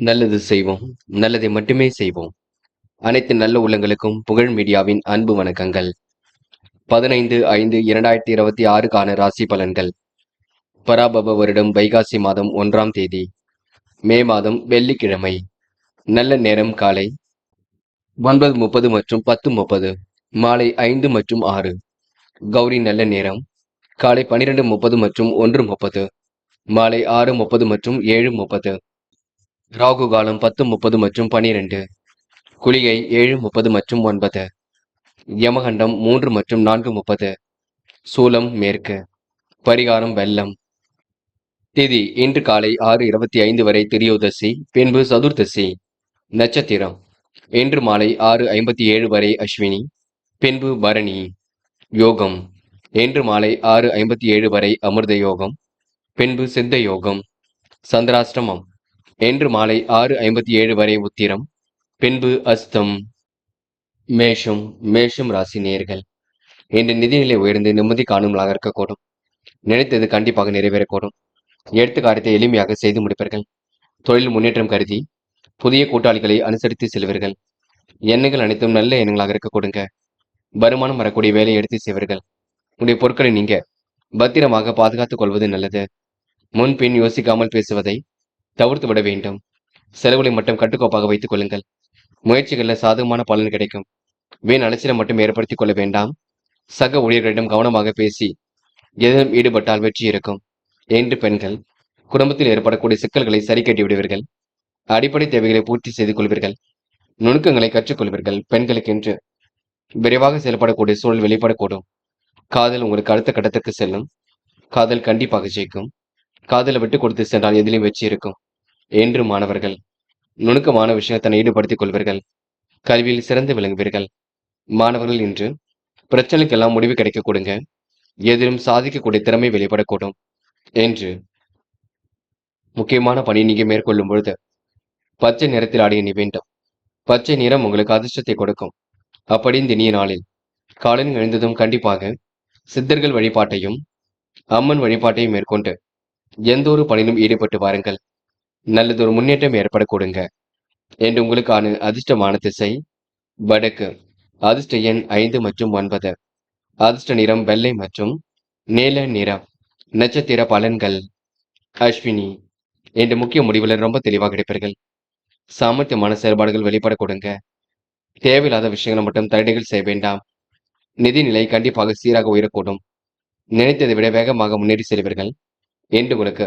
நல்லது செய்வோம், நல்லதை மட்டுமே செய்வோம். அனைத்து நல்ல உள்ளங்களுக்கும் புகழ் மீடியாவின் அன்பு வணக்கங்கள். 15/5/2026க்கான ராசி பலன்கள். பராபவ வருடம் வைகாசி மாதம் 1ஆம் தேதி, மே மாதம் வெள்ளிக்கிழமை. நல்ல நேரம் காலை 9:30 மற்றும் 10:30, மாலை 5 மற்றும் 6. கௌரி நல்ல நேரம் காலை 12:30 மற்றும் 1:30, மாலை 6:30 மற்றும் 7:30. ராகு காலம் 10:30 மற்றும் 12. குளிகை 7:30 மற்றும் 9. யமகண்டம் 3 மற்றும் 4:30. சூலம் மேற்கு. பரிகாரம் வெள்ளம். திதி இன்று காலை 6:25 வரை திரியோதசி, பின்பு சதுர்தசி. நட்சத்திரம் இன்று மாலை 6:57 வரை அஸ்வினி, பின்பு பரணி. யோகம் இன்று மாலை 6:57 வரை அமிர்த யோகம், பின்பு சித்த யோகம். சந்திராஷ்டமம் இன்று மாலை 6:57 வரை உத்திரம், பின்பு அஸ்தம். மேஷம் ராசி நேயர்கள். இன்று நிதிநிலை உயர்ந்து நிம்மதி காணும் நாளாக இருக்கக்கூடும். நினைத்தது கண்டிப்பாக நிறைவேறக்கூடும். எடுத்த காரியத்தை எளிமையாக செய்து முடிப்பீர்கள். தொழில் முன்னேற்றம் கருதி புதிய கூட்டாளிகளை அனுசரித்து செல்வீர்கள். எண்ணங்கள் அனைத்தும் நல்ல எண்ணங்களாக இருக்க கொடுங்க. வருமானம் வரக்கூடிய வேலையை எடுத்து செய்வீர்கள். உடைய பொருட்களை நீங்க பத்திரமாக பாதுகாத்துக் கொள்வது நல்லது. முன்பின் யோசிக்காமல் பேசுவதை தவிர்த்து விட வேண்டும். செலவுகளை மட்டும் கட்டுக்கோப்பாக வைத்துக் கொள்ளுங்கள். முயற்சிகளில் சாதகமான பலன் கிடைக்கும். வீண் அலைச்சலை மட்டும் ஏற்படுத்திக் கொள்ள வேண்டாம். சக ஊழியர்களிடம் கவனமாக பேசி எதிலும் ஈடுபட்டால் வெற்றி இருக்கும். என்று பெண்கள் குடும்பத்தில் ஏற்படக்கூடிய சிக்கல்களை சரி கட்டி விடுவீர்கள். அடிப்படை தேவைகளை பூர்த்தி செய்து கொள்வீர்கள். நுணுக்கங்களை கற்றுக்கொள்வீர்கள். பெண்களுக்கென்று விரைவாக செயல்படக்கூடிய சூழல் வெளிப்படக்கூடும். காதல் உங்களுக்கு அடுத்த கட்டத்திற்கு செல்லும். காதல் கண்டிப்பாக ஜெயிக்கும். காதலை விட்டு கொடுத்து சென்றால் எதிலும் வெற்றி இருக்கும். என்று மாணவர்கள் நுணுக்கமான விஷயத்தை ஈடுபடுத்திக் கொள்வீர்கள். கல்வியில் சிறந்து விளங்குவீர்கள். மாணவர்கள் இன்று பிரச்சனைக்கெல்லாம் முடிவு கிடைக்க கொடுங்க. எதிலும் சாதிக்கக்கூடிய திறமை வெளிப்படக்கூடும். என்று முக்கியமான பணி நீங்க மேற்கொள்ளும் பொழுது பச்சை நிறத்தில் ஆடிய நீ வேண்டும். பச்சை நிறம் உங்களுக்கு அதிர்ஷ்டத்தை கொடுக்கும். அப்படி இந்த இனிய நாளில் காலையில் எழுந்ததும் கண்டிப்பாக சித்தர்கள் வழிபாட்டையும் அம்மன் வழிபாட்டையும் மேற்கொண்டு எந்த ஒரு பணியிலும் ஈடுபட்டு வாருங்கள். நல்லதொரு முன்னேற்றம் ஏற்பட கொடுங்க. என்று உங்களுக்கான அதிர்ஷ்டமான திசை வடக்கு. அதிர்ஷ்ட எண் 5 மற்றும் 9. அதிர்ஷ்ட நிறம் வெள்ளை மற்றும் நீல நிறம். நட்சத்திர பலன்கள். அஸ்வினி என்ற முக்கிய முடிவுகள் ரொம்ப தெளிவாக எடுப்பீர்கள். சாமர்த்தியமான செயல்பாடுகள் வெளிப்பட கொடுங்க. தேவையில்லாத விஷயங்களை மட்டும் தடைகள் செய்ய வேண்டாம். நிதிநிலை கண்டிப்பாக சீராக உயரக்கூடும். நினைத்ததை விட வேகமாக முன்னேறி செல்வீர்கள். என்று உங்களுக்கு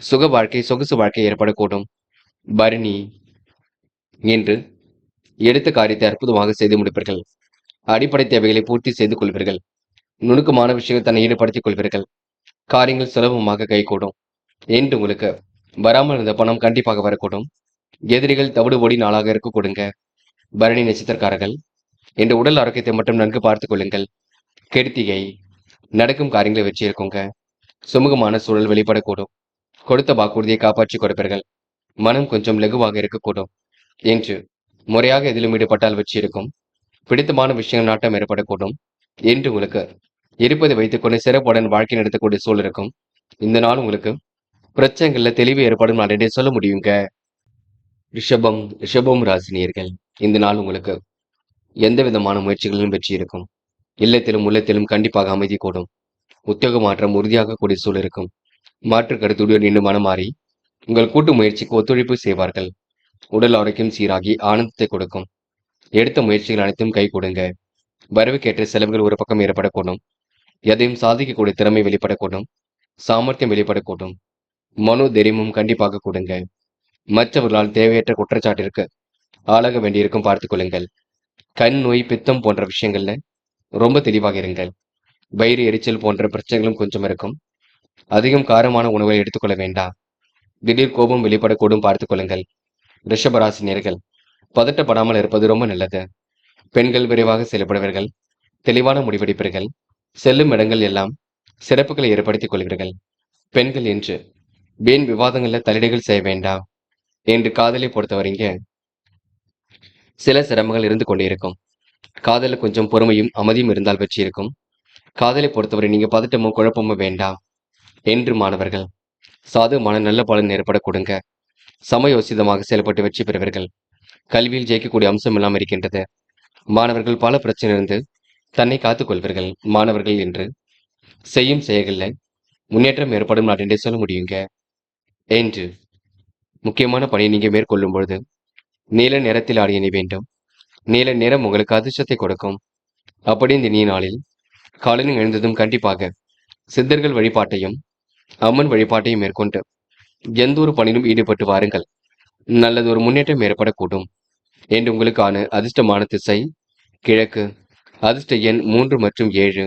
சுக வாழ்க்கை சொகுசு வாழ்க்கை ஏற்படக்கூடும். பரணி என்று எடுத்த காரியத்தை அற்புதமாக செய்து முடிப்பீர்கள். அடிப்படை தேவைகளை பூர்த்தி செய்து கொள்வீர்கள். நுணுக்கமான விஷயங்கள் தன்னை ஈடுபடுத்திக் கொள்வீர்கள். காரியங்கள் சுலபமாக கைகூடும். என்று உங்களுக்கு வராமல் இருந்த பணம் கண்டிப்பாக வரக்கூடும். எதிரிகள் தவிடுபொடி நாளாக இருக்க கொடுங்க. பரணி நட்சத்திரக்காரர்கள் என்ற உடல் ஆரோக்கியத்தை மட்டும் நன்கு பார்த்துக் கொள்ளுங்கள். கிருத்திகை நடக்கும் காரியங்களை வெற்றி இருக்குங்க. சுமூகமான சூழல் வெளிப்படக்கூடும். கொடுத்த வாக்குறுதியை காப்பாற்றி கொடுப்பீர்கள். மனம் கொஞ்சம் லகுவாக இருக்கக்கூடும். என்று முறையாக எதிலும் ஈடுபட்டால் வெற்றி இருக்கும். பிடித்தமான விஷயங்கள் நாட்டம் ஏற்படக்கூடும். என்று உங்களுக்கு இருப்பதை வைத்துக்கொண்டு சிறப்புடன் வாழ்க்கை நடத்தக்கூடிய சூழல் இருக்கும். இந்த நாள் உங்களுக்கு பிரச்சனைகள்ல தெளிவு ஏற்படும் நாளே சொல்ல முடியுங்க. ரிஷபம் ராசினியர்கள். இந்த நாள் உங்களுக்கு எந்த விதமான முயற்சிகளிலும் வெற்றி இருக்கும். இல்லத்திலும் உள்ளத்திலும் கண்டிப்பாக அமைதி கூடும். உத்தியோக மாற்றம் உறுதியாக கூடிய சூழல் இருக்கும். மாற்று கருத்துடன் நின்று மனம் மாறி உங்கள் கூட்டு முயற்சிக்கு ஒத்துழைப்பு செய்வார்கள். உடல் ஆரோக்கியம் சீராகி ஆனந்தத்தை கொடுக்கும். எடுத்த முயற்சிகள் அனைத்தும் கை கொடுங்க. வரவுக்கேற்ற செலவுகள் ஒரு பக்கம் ஏற்படக்கூடும். எதையும் சாதிக்கக்கூடிய திறமை வெளிப்படக்கூடும். சாமர்த்தியம் வெளிப்படக்கூடும். மனோ தைரியமும் கண்டிப்பாக கொடுங்க. மற்றவர்களால் தேவையற்ற குற்றச்சாட்டிற்கு ஆளாக வேண்டியிருக்கும் பார்த்துக் கொள்ளுங்கள். கண் நோய், பித்தம் போன்ற விஷயங்கள்ல ரொம்ப தெளிவாக இருங்கள். வயிறு எரிச்சல் போன்ற பிரச்சனைகளும் கொஞ்சம் இருக்கும். அதிகம் காரமான உணவை எடுத்துக்கொள்ள வேண்டாம். திடீர் கோபம் வெளிப்படக்கூடும் பார்த்துக் கொள்ளுங்கள். ரிஷபராசினியர்கள் பதட்டப்படாமல் இருப்பது ரொம்ப நல்லது. பெண்கள் விரைவாக செயல்படுவீர்கள். தெளிவான முடிவெடுப்பீர்கள். செல்லும் இடங்கள் எல்லாம் சிறப்புகளை ஏற்படுத்திக் கொள்வீர்கள். பெண்கள் என்று வீண் விவாதங்கள்ல தலையீடுகள் செய்ய வேண்டாம். என்று காதலை பொறுத்தவரைங்க சில சிரமங்கள் இருந்து கொண்டே இருக்கும். காதல கொஞ்சம் பொறுமையும் அமைதியும் இருந்தால் வெற்றி இருக்கும். காதலை பொறுத்தவரை நீங்க பதட்டமும் குழப்பமும் வேண்டாம். என்று மாணவர்கள் சாதகமான நல்ல பலன் ஏற்பட கொடுங்க. சமயோசிதமாக செயல்பட்டு வெற்றி பெறுவீர்கள். கல்வியில் ஜெயிக்கக்கூடிய அம்சம் எல்லாம் இருக்கின்றது. மாணவர்கள் பல பிரச்சனையிலிருந்து தன்னை காத்துக் கொள்வீர்கள். மாணவர்கள் என்று செய்யும் செயல்களில் முன்னேற்றம் ஏற்படும் அப்படின்றே சொல்ல முடியுங்க. என்று முக்கியமான பணியை நீங்க மேற்கொள்ளும் பொழுது நீல நிறத்தில் ஆடிய அணி வேண்டும். நீல நிறம் உங்களுக்கு அதிர்ஷ்டத்தை கொடுக்கும். அப்படி இந்த இனிய நாளில் காலையில் எழுந்ததும் கண்டிப்பாக சித்தர்கள் வழிபாட்டையும் அம்மன் வழிபாட்டையும் மேற்கொண்டு எந்த ஒரு பணியிலும் ஈடுபட்டு வாருங்கள். நல்லது ஒரு முன்னேற்றம் ஏற்படக்கூடும். என்று உங்களுக்கான அதிர்ஷ்டமான திசை கிழக்கு. அதிர்ஷ்ட எண் 3 மற்றும் 7.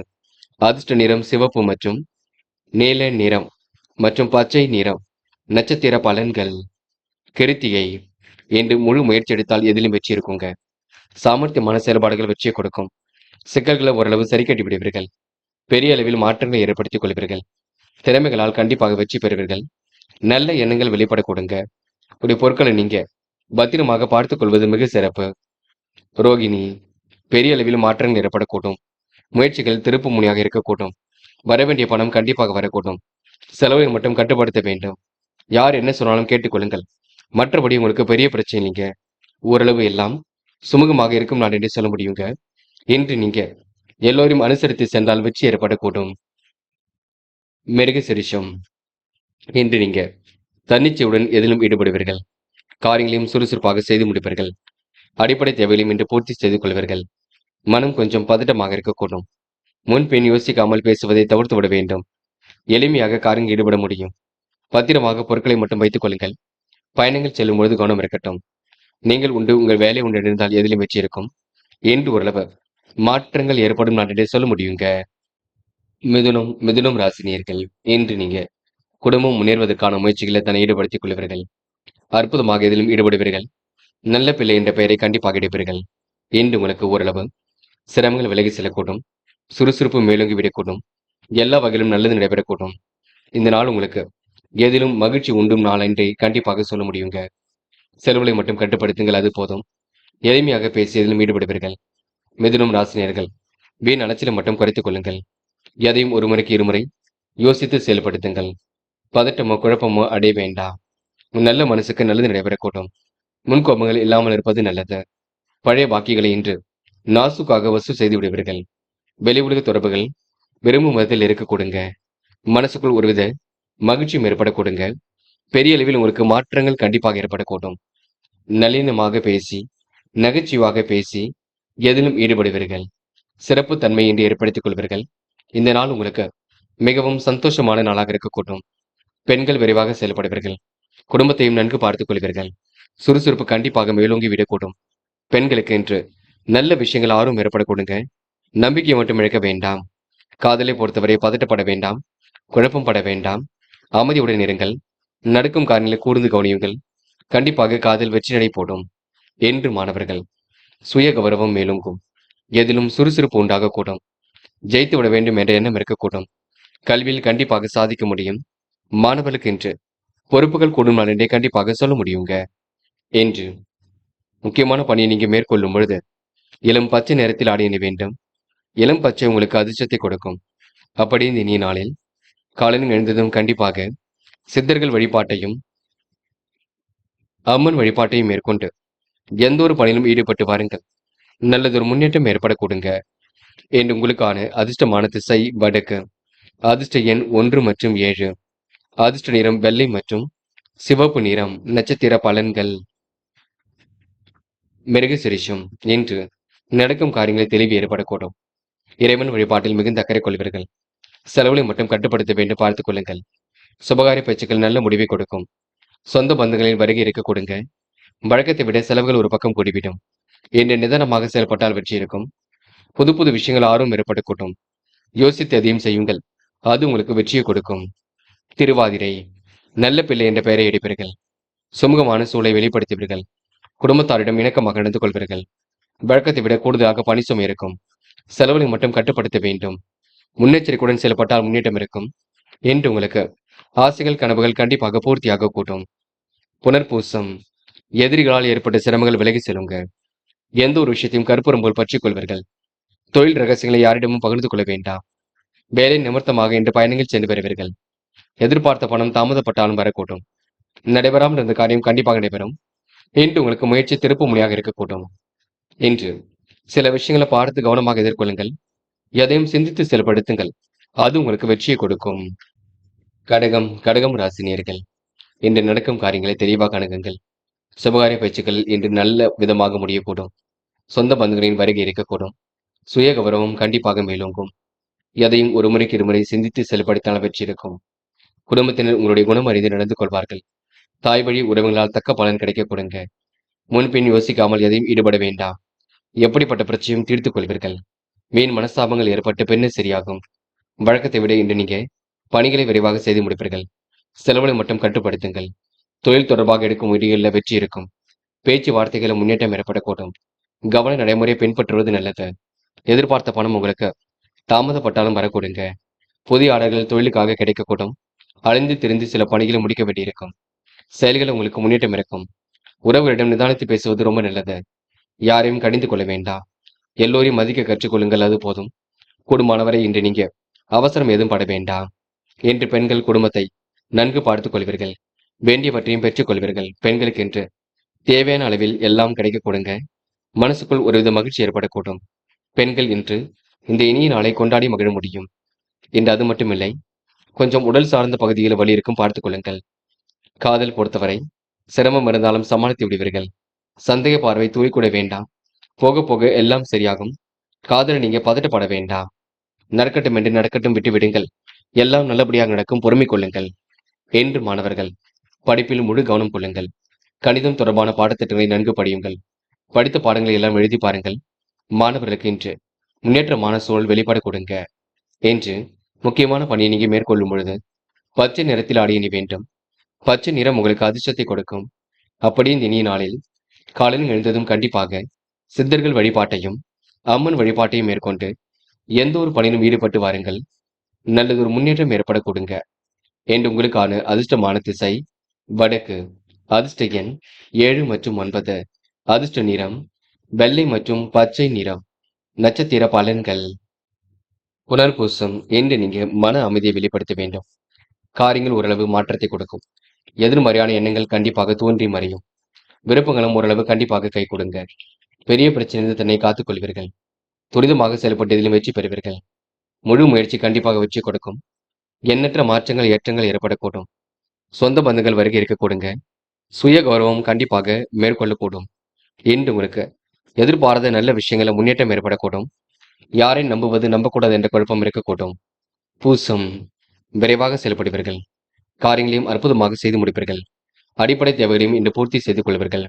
அதிர்ஷ்ட நிறம் சிவப்பு மற்றும் நீல நிறம் மற்றும் பச்சை நிறம். நட்சத்திர பலன்கள். கிருத்திகை. என்று முழு முயற்சி எடுத்தால் எதிலும் வெற்றி இருக்குங்க. சாமர்த்தியமான செயல்பாடுகள் வெற்றியை கொடுக்கும். சிக்கல்களை ஓரளவு சரி கட்டி விடுவீர்கள். பெரிய அளவில் மாற்றங்களை ஏற்படுத்திக் கொள்வீர்கள். திறமைகளால் கண்டிப்பாக வெற்றி பெறுவீர்கள். நல்ல எண்ணங்கள் வெளிப்பட கொடுங்க. உடைய பொருட்களை நீங்க பத்திரமாக பார்த்துக் கொள்வது மிக சிறப்பு. ரோகிணி. பெரிய அளவில் மாற்றங்கள் ஏற்படக்கூடும். முயற்சிகள் திருப்பு முனையாக இருக்கக்கூடும். வரவேண்டிய பணம் கண்டிப்பாக வரக்கூடும். செலவை மட்டும் கட்டுப்படுத்த வேண்டும். யார் என்ன சொன்னாலும் கேட்டுக்கொள்ளுங்கள். மற்றபடி உங்களுக்கு பெரிய பிரச்சனை இல்லைங்க. ஓரளவு எல்லாம் சுமூகமாக இருக்கும் நான் என்று சொல்ல முடியுங்க. இன்று நீங்க எல்லோரையும் அனுசரித்து சென்றால் வெற்றி ஏற்படக்கூடும். மிருக சிரிஷம். இன்று நீங்க தன்னிச்சையுடன் எதிலும் ஈடுபடுவீர்கள். காரியங்களையும் சுறுசுறுப்பாக செய்து முடிப்பீர்கள். அடிப்படை தேவைகளையும் இன்று பூர்த்தி செய்து கொள்வீர்கள். மனம் கொஞ்சம் பதட்டமாக இருக்கக்கூடும். முன்பின் யோசிக்காமல் பேசுவதை தவிர்த்து விட வேண்டும். எளிமையாக காரியங்கள் ஈடுபட முடியும். பத்திரமாக பொருட்களை மட்டும் வைத்துக் கொள்ளுங்கள். பயணங்கள் செல்லும் பொழுது கவனம் இருக்கட்டும். நீங்கள் உண்டு உங்கள் வேலை உண்டு இருந்தால் எதிலும் வெற்றி இருக்கும். என்று ஓரளவு மாற்றங்கள் ஏற்படும் நான் என்று சொல்ல முடியுங்க. மிதுனம் ராசினியர்கள். இன்று நீங்க குடும்பம் முன்னேறுவதற்கான முயற்சிகளை தன்னை ஈடுபடுத்திக் கொள்வீர்கள். அற்புதமாக இதிலும் ஈடுபடுவீர்கள். நல்ல பிள்ளை என்ற பெயரை கண்டிப்பாக எடுப்பீர்கள். இன்று உங்களுக்கு ஓரளவு சிரமங்கள் விலகி செல்லக்கூடும். சுறுசுறுப்பு மேலோங்கி விடக்கூடும். எல்லா வகையிலும் நல்லது நடைபெறக்கூடும். இந்த நாள் உங்களுக்கு எதிலும் மகிழ்ச்சி உண்டும் நாள் என்றே கண்டிப்பாக சொல்ல முடியுங்க. செலவுகளை மட்டும் கட்டுப்படுத்துங்கள், அது போதும். எளிமையாக பேசி எதிலும் ஈடுபடுவீர்கள். மிதுனம் ராசினியர்கள். வீண் அலைச்சலை மட்டும் குறைத்துக் கொள்ளுங்கள். எதையும் ஒரு முறைக்கு இருமுறை யோசித்து செயல்படுத்துங்கள். பதட்டமோ குழப்பமோ அடைய வேண்டாம். நல்ல மனசுக்கு நல்லது நடைபெறக்கூடும். முன்கோபங்கள் இல்லாமல் இருப்பது நல்லது. பழைய பாக்கிகளை இன்று நாசுக்காக வசூல் செய்து விடுவீர்கள். வெளி உலக தொடர்புகள் விரும்பும் விதத்தில் இருக்க கொடுங்க. மனசுக்குள் ஒருவித மகிழ்ச்சியும் ஏற்பட கொடுங்க. பெரிய அளவில் உங்களுக்கு மாற்றங்கள் கண்டிப்பாக ஏற்படக்கூடும். நளினமாக பேசி நகைச்சுவாக பேசி எதிலும் ஈடுபடுவீர்கள். சிறப்பு தன்மை என்று ஏற்படுத்திக் கொள்வீர்கள். இந்த நாள் உங்களுக்கு மிகவும் சந்தோஷமான நாளாக இருக்கக்கூடும். பெண்கள் விரைவாக செயல்படுவீர்கள். குடும்பத்தையும் நன்கு பார்த்துக் கொள்வீர்கள். சுறுசுறுப்பு கண்டிப்பாக மேலோங்கி விடக்கூடும். பெண்களுக்கு என்று நல்ல விஷயங்கள் ஆர்வம் ஏற்பட கொடுங்க. நம்பிக்கையை மட்டும் இழக்க வேண்டாம். காதலை பொறுத்தவரை பதட்டப்பட வேண்டாம். குழப்பம் பட வேண்டாம். அமைதியுடன் இருங்கள். நடக்கும் காரியங்களை கூர்ந்து கவனியுங்கள். கண்டிப்பாக காதல் வெற்றி நடை போடும். என்று மாணவர்கள் சுய கௌரவம் மேலோங்கும். எதிலும் சுறுசுறுப்பு உண்டாகக்கூடும். ஜெயித்து விட வேண்டும் என்ற எண்ணம் இருக்கக்கூடும். கல்வியில் கண்டிப்பாக சாதிக்க முடியும். மாணவர்களுக்கு என்று பொறுப்புகள் கூடும் நாள் என்றே கண்டிப்பாக சொல்ல முடியுங்க. என்று முக்கியமான பணியை நீங்க மேற்கொள்ளும் பொழுது இளம் பச்சை நிறத்தில் ஆடை அணி வேண்டும். இளம் பச்சை உங்களுக்கு அதிர்ஷ்டத்தை கொடுக்கும். அப்படி இந்த இனிய நாளில் காலையில் எழுந்ததும் கண்டிப்பாக சித்தர்கள் வழிபாட்டையும் அம்மன் வழிபாட்டையும் மேற்கொண்டு எந்த ஒரு பணியிலும் ஈடுபட்டு வாருங்கள். நல்லதொரு முன்னேற்றம் ஏற்பட கொடுங்க. என்று உங்களுக்கான அதிர்ஷ்டமான திசை வடக்கு. அதிர்ஷ்ட எண் 1 மற்றும் 7. அதிர்ஷ்ட நிறம் வெள்ளை மற்றும் சிவப்பு நிறம். நட்சத்திர பலன்கள். மிருகசிரிஷம். இன்று நடக்கும் காரியங்களை தெளிவு ஏற்படக்கூடும். இறைவன் வழிபாட்டில் மிகுந்த அக்கறை கொள்வீர்கள். செலவுகளை மட்டும் கட்டுப்படுத்த வேண்டும், பார்த்துக் கொள்ளுங்கள். சுபகாரிய பேச்சுக்கள் நல்ல முடிவை கொடுக்கும். சொந்த பந்தங்களின் வருகை இருக்க கொடுங்க. வழக்கத்தை விட செலவுகள் ஒரு பக்கம் கூடிவிடும். என்று நிதானமாக செயல்பட்டால் வெற்றி இருக்கும். புது புது விஷயங்கள் ஆர்வம் ஏற்படக்கூடும். யோசித்து எதையும் செய்யுங்கள், அது உங்களுக்கு வெற்றியை கொடுக்கும். திருவாதிரை. நல்ல பிள்ளை என்ற பெயரை எடுப்பீர்கள். சுமூகமான சூழலை வெளிப்படுத்துவீர்கள். குடும்பத்தாரிடம் இணக்கமாக நடந்து கொள்வீர்கள். வழக்கத்தை விட கூடுதலாக பணி சுமை இருக்கும். செலவுகளை மட்டும் கட்டுப்படுத்த வேண்டும். முன்னெச்சரிக்கையுடன் செயல்பட்டால் முன்னேற்றம் இருக்கும். என்று உங்களுக்கு ஆசைகள் கனவுகள் கண்டிப்பாக பூர்த்தியாக கூட்டும். புனர்பூசம். எதிரிகளால் ஏற்பட்ட சிரமங்கள் விலகி செல்லுங்க. எந்த ஒரு விஷயத்தையும் கற்பூரம் போல் பற்றிக் கொள்வீர்கள். தொழில் ரகசியங்களை யாரிடமும் பகிர்ந்து கொள்ள வேண்டாம். வேலை நிமித்தமாக இன்று பயணங்கள் சென்று வருவீர்கள். எதிர்பார்த்த பணம் தாமதப்பட்டாலும் வரக்கூடும். நடைபெறாமல் இருந்த காரியம் கண்டிப்பாக நடைபெறும். இன்று உங்களுக்கு முயற்சி திருப்பு முனையாக இருக்கக்கூடும். இன்று சில விஷயங்களை பார்த்து கவனமாக எதிர்கொள்ளுங்கள். எதையும் சிந்தித்து செயல்படுத்துங்கள். அது உங்களுக்கு வெற்றியை கொடுக்கும். கடகம் ராசினியர்கள். இன்று நடக்கும் காரியங்களை தெளிவாக அணுகுங்கள். சுபகாரிய பேச்சுக்கள் இன்று நல்ல விதமாக முடியக்கூடும். சொந்த பந்துகளின் வருகை இருக்கக்கூடும். சுய கௌரவம் கண்டிப்பாக மேலோங்கும். எதையும் ஒரு முறைக்கு இருமுறை சிந்தித்து செயல்படுத்தினால் வெற்றி இருக்கும். குடும்பத்தினர் உங்களுடைய குணம் அறிந்து நடந்து கொள்வார்கள். தாய் வழி உறவுகளால் தக்க பலன் கிடைக்க கொடுங்க. முன்பின் யோசிக்காமல் எதையும் ஈடுபட வேண்டாம். எப்படிப்பட்ட பிரச்சனையும் தீர்த்துக் கொள்வீர்கள். வீண் மனஸ்தாபங்கள் ஏற்பட்டு பின்னர் சரியாகும். வழக்கத்தை விட இன்று நீங்க பணிகளை விரைவாக செய்து முடிப்பீர்கள். செலவுகளை மட்டும் கட்டுப்படுத்துங்கள். தொழில் தொடர்பாக எடுக்கும் முயற்சிகளில் வெற்றி இருக்கும். பேச்சு வார்த்தைகளை முன்னேற்றம் ஏற்படக்கூடும். கவன நடைமுறையை பின்பற்றுவது நல்லது. எதிர்பார்த்த பணம் உங்களுக்கு தாமதப்பட்டாலும் வரக்கூடுங்க. புதிய ஆர்டர்கள் தொழிலுக்காக கிடைக்கக்கூடும். அழிந்து திரிந்து சில பணிகளை முடிக்க வேண்டியிருக்கும். செயல்கள் உங்களுக்கு முன்னேற்றம் இருக்கும். உறவுகளிடம் நிதானித்து பேசுவது ரொம்ப நல்லது. யாரையும் கடிந்து கொள்ள வேண்டாம். எல்லோரையும் மதிக்க கற்றுக்கொள்ளுங்கள், அது போதும். கூடுமானவரை இன்று நீங்க அவசரம் எதுவும் பட வேண்டாம். இன்று பெண்கள் குடும்பத்தை நன்கு பார்த்துக் கொள்வீர்கள். வேண்டியவற்றையும் பெற்றுக் கொள்வீர்கள். பெண்களுக்கு என்று தேவையான அளவில் எல்லாம் கிடைக்க கொடுங்க. மனசுக்குள் ஒருவித மகிழ்ச்சி ஏற்படக்கூடும். பெண்கள் இன்று இந்த இனிய நாளை கொண்டாடி மகிழ முடியும். இன்று அது மட்டுமில்லை, கொஞ்சம் உடல் சார்ந்த பகுதிகளில் வலி இருக்கும், பார்த்துக் கொள்ளுங்கள். காதல் பொறுத்தவரை சிரமம் இருந்தாலும் சமாளித்து விடுவீர்கள். சந்தேக பார்வை துளிக்கூட வேண்டாம். போக போக எல்லாம் சரியாகும். காதலை நீங்க பதட்டப்பட வேண்டாம். நடக்கட்டும் என்று நடக்கட்டும் விட்டு விடுங்கள். எல்லாம் நல்லபடியாக நடக்கும், பொறுமை கொள்ளுங்கள். என்று மாணவர்கள் படிப்பில் முழு கவனம் கொள்ளுங்கள். கணிதம் தொடர்பான பாடத்திட்டங்களை நன்கு படியுங்கள். படித்த பாடங்களை எல்லாம் எழுதி பாருங்கள். மாணவர்களுக்கு இன்று முன்னேற்றமான சூழல் வெளிப்பாடு கொடுங்க. என்று முக்கியமான பணியை நீங்க மேற்கொள்ளும் பொழுது பச்சை நிறத்தில் ஆடிய நீ வேண்டும். பச்சை நிறம் உங்களுக்கு அதிர்ஷ்டத்தை கொடுக்கும். அப்படி இந்த இனிய நாளில் காலையில் எழுந்ததும் கண்டிப்பாக சித்தர்கள் வழிபாட்டையும் அம்மன் வழிபாட்டையும் மேற்கொண்டு எந்த ஒரு பணியிலும் ஈடுபட்டு வாருங்கள். நல்லதொரு முன்னேற்றம் ஏற்பட கொடுங்க. என்று உங்களுக்கான அதிர்ஷ்டமான திசை வடக்கு. அதிர்ஷ்ட எண் 7 மற்றும் 9. அதிர்ஷ்ட நிறம் வெள்ளை மற்றும் பச்சை நிறம். நட்சத்திர பலன்கள். புனர்பூசம். என்று நீங்க மன அமைதியை வெளிப்படுத்த வேண்டும். காரியங்கள் ஓரளவு மாற்றத்தை கொடுக்கும். எதிர்மறையான எண்ணங்கள் கண்டிப்பாக தோன்றி மறையும். விருப்பங்களும் ஓரளவு கண்டிப்பாக கை கொடுங்க. பெரிய பிரச்சனையில் தன்னை காத்துக் கொள்வீர்கள். துரிதமாக செயல்பட்டதிலும் வெற்றி பெறுவீர்கள். முழு முயற்சி கண்டிப்பாக வெற்றி கொடுக்கும். எண்ணற்ற மாற்றங்கள் ஏற்றங்கள் ஏற்படக்கூடும். சொந்த பந்துகள் வருகை இருக்க கொடுங்க. சுய கௌரவம் கண்டிப்பாக மேற்கொள்ளக்கூடும். இன்று உங்களுக்கு எதிர்பாராத நல்ல விஷயங்கள முன்னேற்றம் ஏற்படக்கூடும். யாரை நம்புவது நம்பக்கூடாது என்ற குழப்பம் இருக்கக்கூடும். பூசம். விரைவாக செயல்படுவீர்கள். காரியங்களையும் அற்புதமாக செய்து முடிப்பீர்கள். அடிப்படை தேவைகளையும் இன்று பூர்த்தி செய்து கொள்வீர்கள்.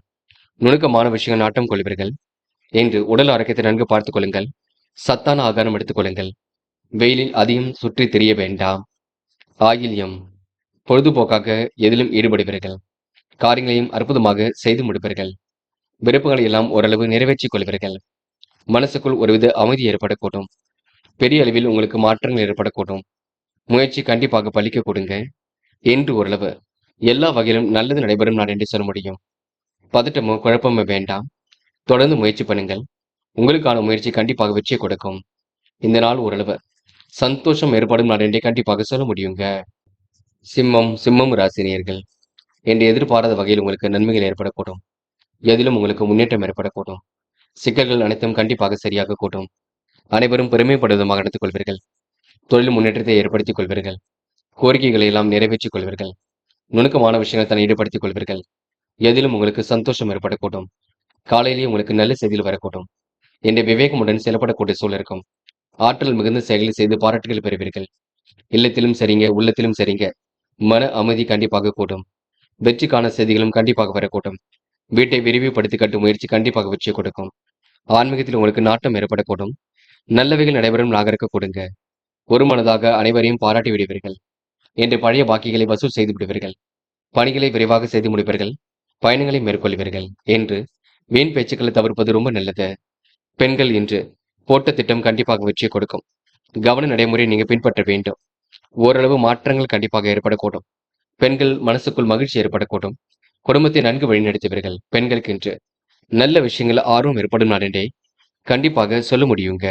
நுணுக்கமான விஷயங்கள் நாட்டம் கொள்வீர்கள். இன்று உடல் ஆரோக்கியத்தை நன்கு பார்த்துக் கொள்ளுங்கள். சத்தான ஆகாரம் எடுத்துக் கொள்ளுங்கள். வெயிலில் அதிகம் சுற்றி திரிய வேண்டாம். ஆயில்யம். பொழுதுபோக்காக எதிலும் ஈடுபடுவீர்கள். காரியங்களையும் அற்புதமாக செய்து முடிப்பீர்கள். விருப்பங்களை எல்லாம் ஓரளவு நிறைவேற்றிக் கொள்வீர்கள். மனசுக்குள் ஒருவித அமைதி ஏற்படக்கூடும். பெரிய அளவில் உங்களுக்கு மாற்றங்கள் ஏற்படக்கூடும். முயற்சி கண்டிப்பாக பலிக்க கொடுங்க. என்று ஓரளவு எல்லா வகையிலும் நல்லது நடைபெறும் நான் என்று சொல்ல முடியும். பதட்டமோ குழப்பமோ வேண்டாம். தொடர்ந்து முயற்சி பண்ணுங்கள். உங்களுக்கான முயற்சி கண்டிப்பாக வெற்றியை கொடுக்கும். இந்த நாள் ஓரளவு சந்தோஷம் ஏற்படும் நாள் என்றே கண்டிப்பாக சொல்ல முடியுங்க. சிம்மம் ராசினியர்கள். என்று எதிர்பாராத வகையில் உங்களுக்கு நன்மைகள் ஏற்படக்கூடும். எதிலும் உங்களுக்கு முன்னேற்றம் ஏற்படக்கூடும். சிக்கல்கள் அனைத்தும் கண்டிப்பாக சரியாக கூட்டும். அனைவரும் பெருமைப்படும் விதமாக நடந்து கொள்வீர்கள். தொழில் முன்னேற்றத்தை ஏற்படுத்திக் கொள்வீர்கள். கோரிக்கைகளை எல்லாம் நிறைவேற்றிக் கொள்வீர்கள். நுணுக்கமான விஷயங்கள் தன்னை ஈடுபடுத்திக் கொள்வீர்கள். எதிலும் உங்களுக்கு சந்தோஷம் ஏற்படக்கூடும். காலையிலேயே உங்களுக்கு நல்ல செய்தியில் வரக்கூடும். என்ற விவேகமுடன் செயல்படக்கூடிய சூழல் இருக்கும். ஆற்றல் மிகுந்த செயல்களை செய்து பாராட்டுகள் பெறுவீர்கள். இல்லத்திலும் சரிங்க, உள்ளத்திலும் சரிங்க. மன அமைதி கண்டிப்பாக கூடும். வெற்றிக்கான செய்திகளும் கண்டிப்பாக வரக்கூடும். வீட்டை விரிவுபடுத்தி கட்டும் முயற்சி கண்டிப்பாக வெற்றி கொடுக்கும். ஆன்மீகத்தில் உங்களுக்கு நாட்டம் ஏற்படக்கூடும். நல்லவைகள் நடைபெறும் நாகரிக கொடுங்க. ஒரு மனதாக அனைவரையும் பாராட்டி விடுவீர்கள். என்று பழைய பாக்கிகளை வசூல் செய்து விடுவீர்கள். பணிகளை விரைவாக செய்து முடிப்பீர்கள். பயணங்களை மேற்கொள்வீர்கள். என்று வீண் பேச்சுக்களை தவிர்ப்பது ரொம்ப நல்லது. பெண்கள் இன்று போட்ட திட்டம் கண்டிப்பாக வெற்றியை கொடுக்கும். கவன நடைமுறை நீங்க பின்பற்ற வேண்டும். ஓரளவு மாற்றங்கள் கண்டிப்பாக ஏற்படக்கூடும். பெண்கள் மனசுக்குள் மகிழ்ச்சி ஏற்படக்கூடும். குடும்பத்தை நன்கு வழிநடத்துவீர்கள். பெண்களுக்கு இன்று நல்ல விஷயங்கள் ஆர்வம் ஏற்படும் நாள் என்றே கண்டிப்பாக சொல்ல முடியுங்க.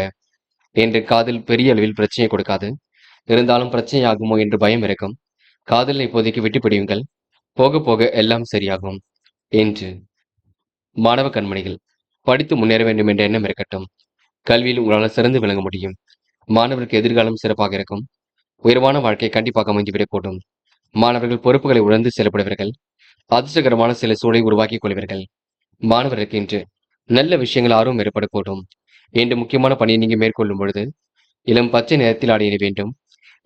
என்று காதல் பெரிய அளவில் பிரச்சனையை கொடுக்காது. இருந்தாலும் பிரச்சனை ஆகுமோ என்று பயம் இருக்கும். காதலை இப்போதைக்கு விட்டு பிடியுங்கள். போக போக எல்லாம் சரியாகும் என்று. மாணவ கண்மணிகள், படித்து முன்னேற வேண்டும் என்ற எண்ணம் இருக்கட்டும். கல்வியில் உங்களால் சிறந்து விளங்க முடியும். மாணவருக்கு எதிர்காலம் சிறப்பாக இருக்கும். உயர்வான வாழ்க்கை கண்டிப்பாக அமைந்துவிடக்கூடும். மாணவர்கள் பொறுப்புகளை உணர்ந்து செயல்படுவீர்கள். அதிர்ஷ்டகரமான சில சூழலை உருவாக்கிக் கொள்வீர்கள். மாணவருக்கு இன்று நல்ல விஷயங்கள் ஆர்வம் ஏற்படக்கூடும். இன்று முக்கியமான பணியை நீங்க மேற்கொள்ளும் பொழுது இளம் பச்சை நிறத்தில் ஆடிய வேண்டும்.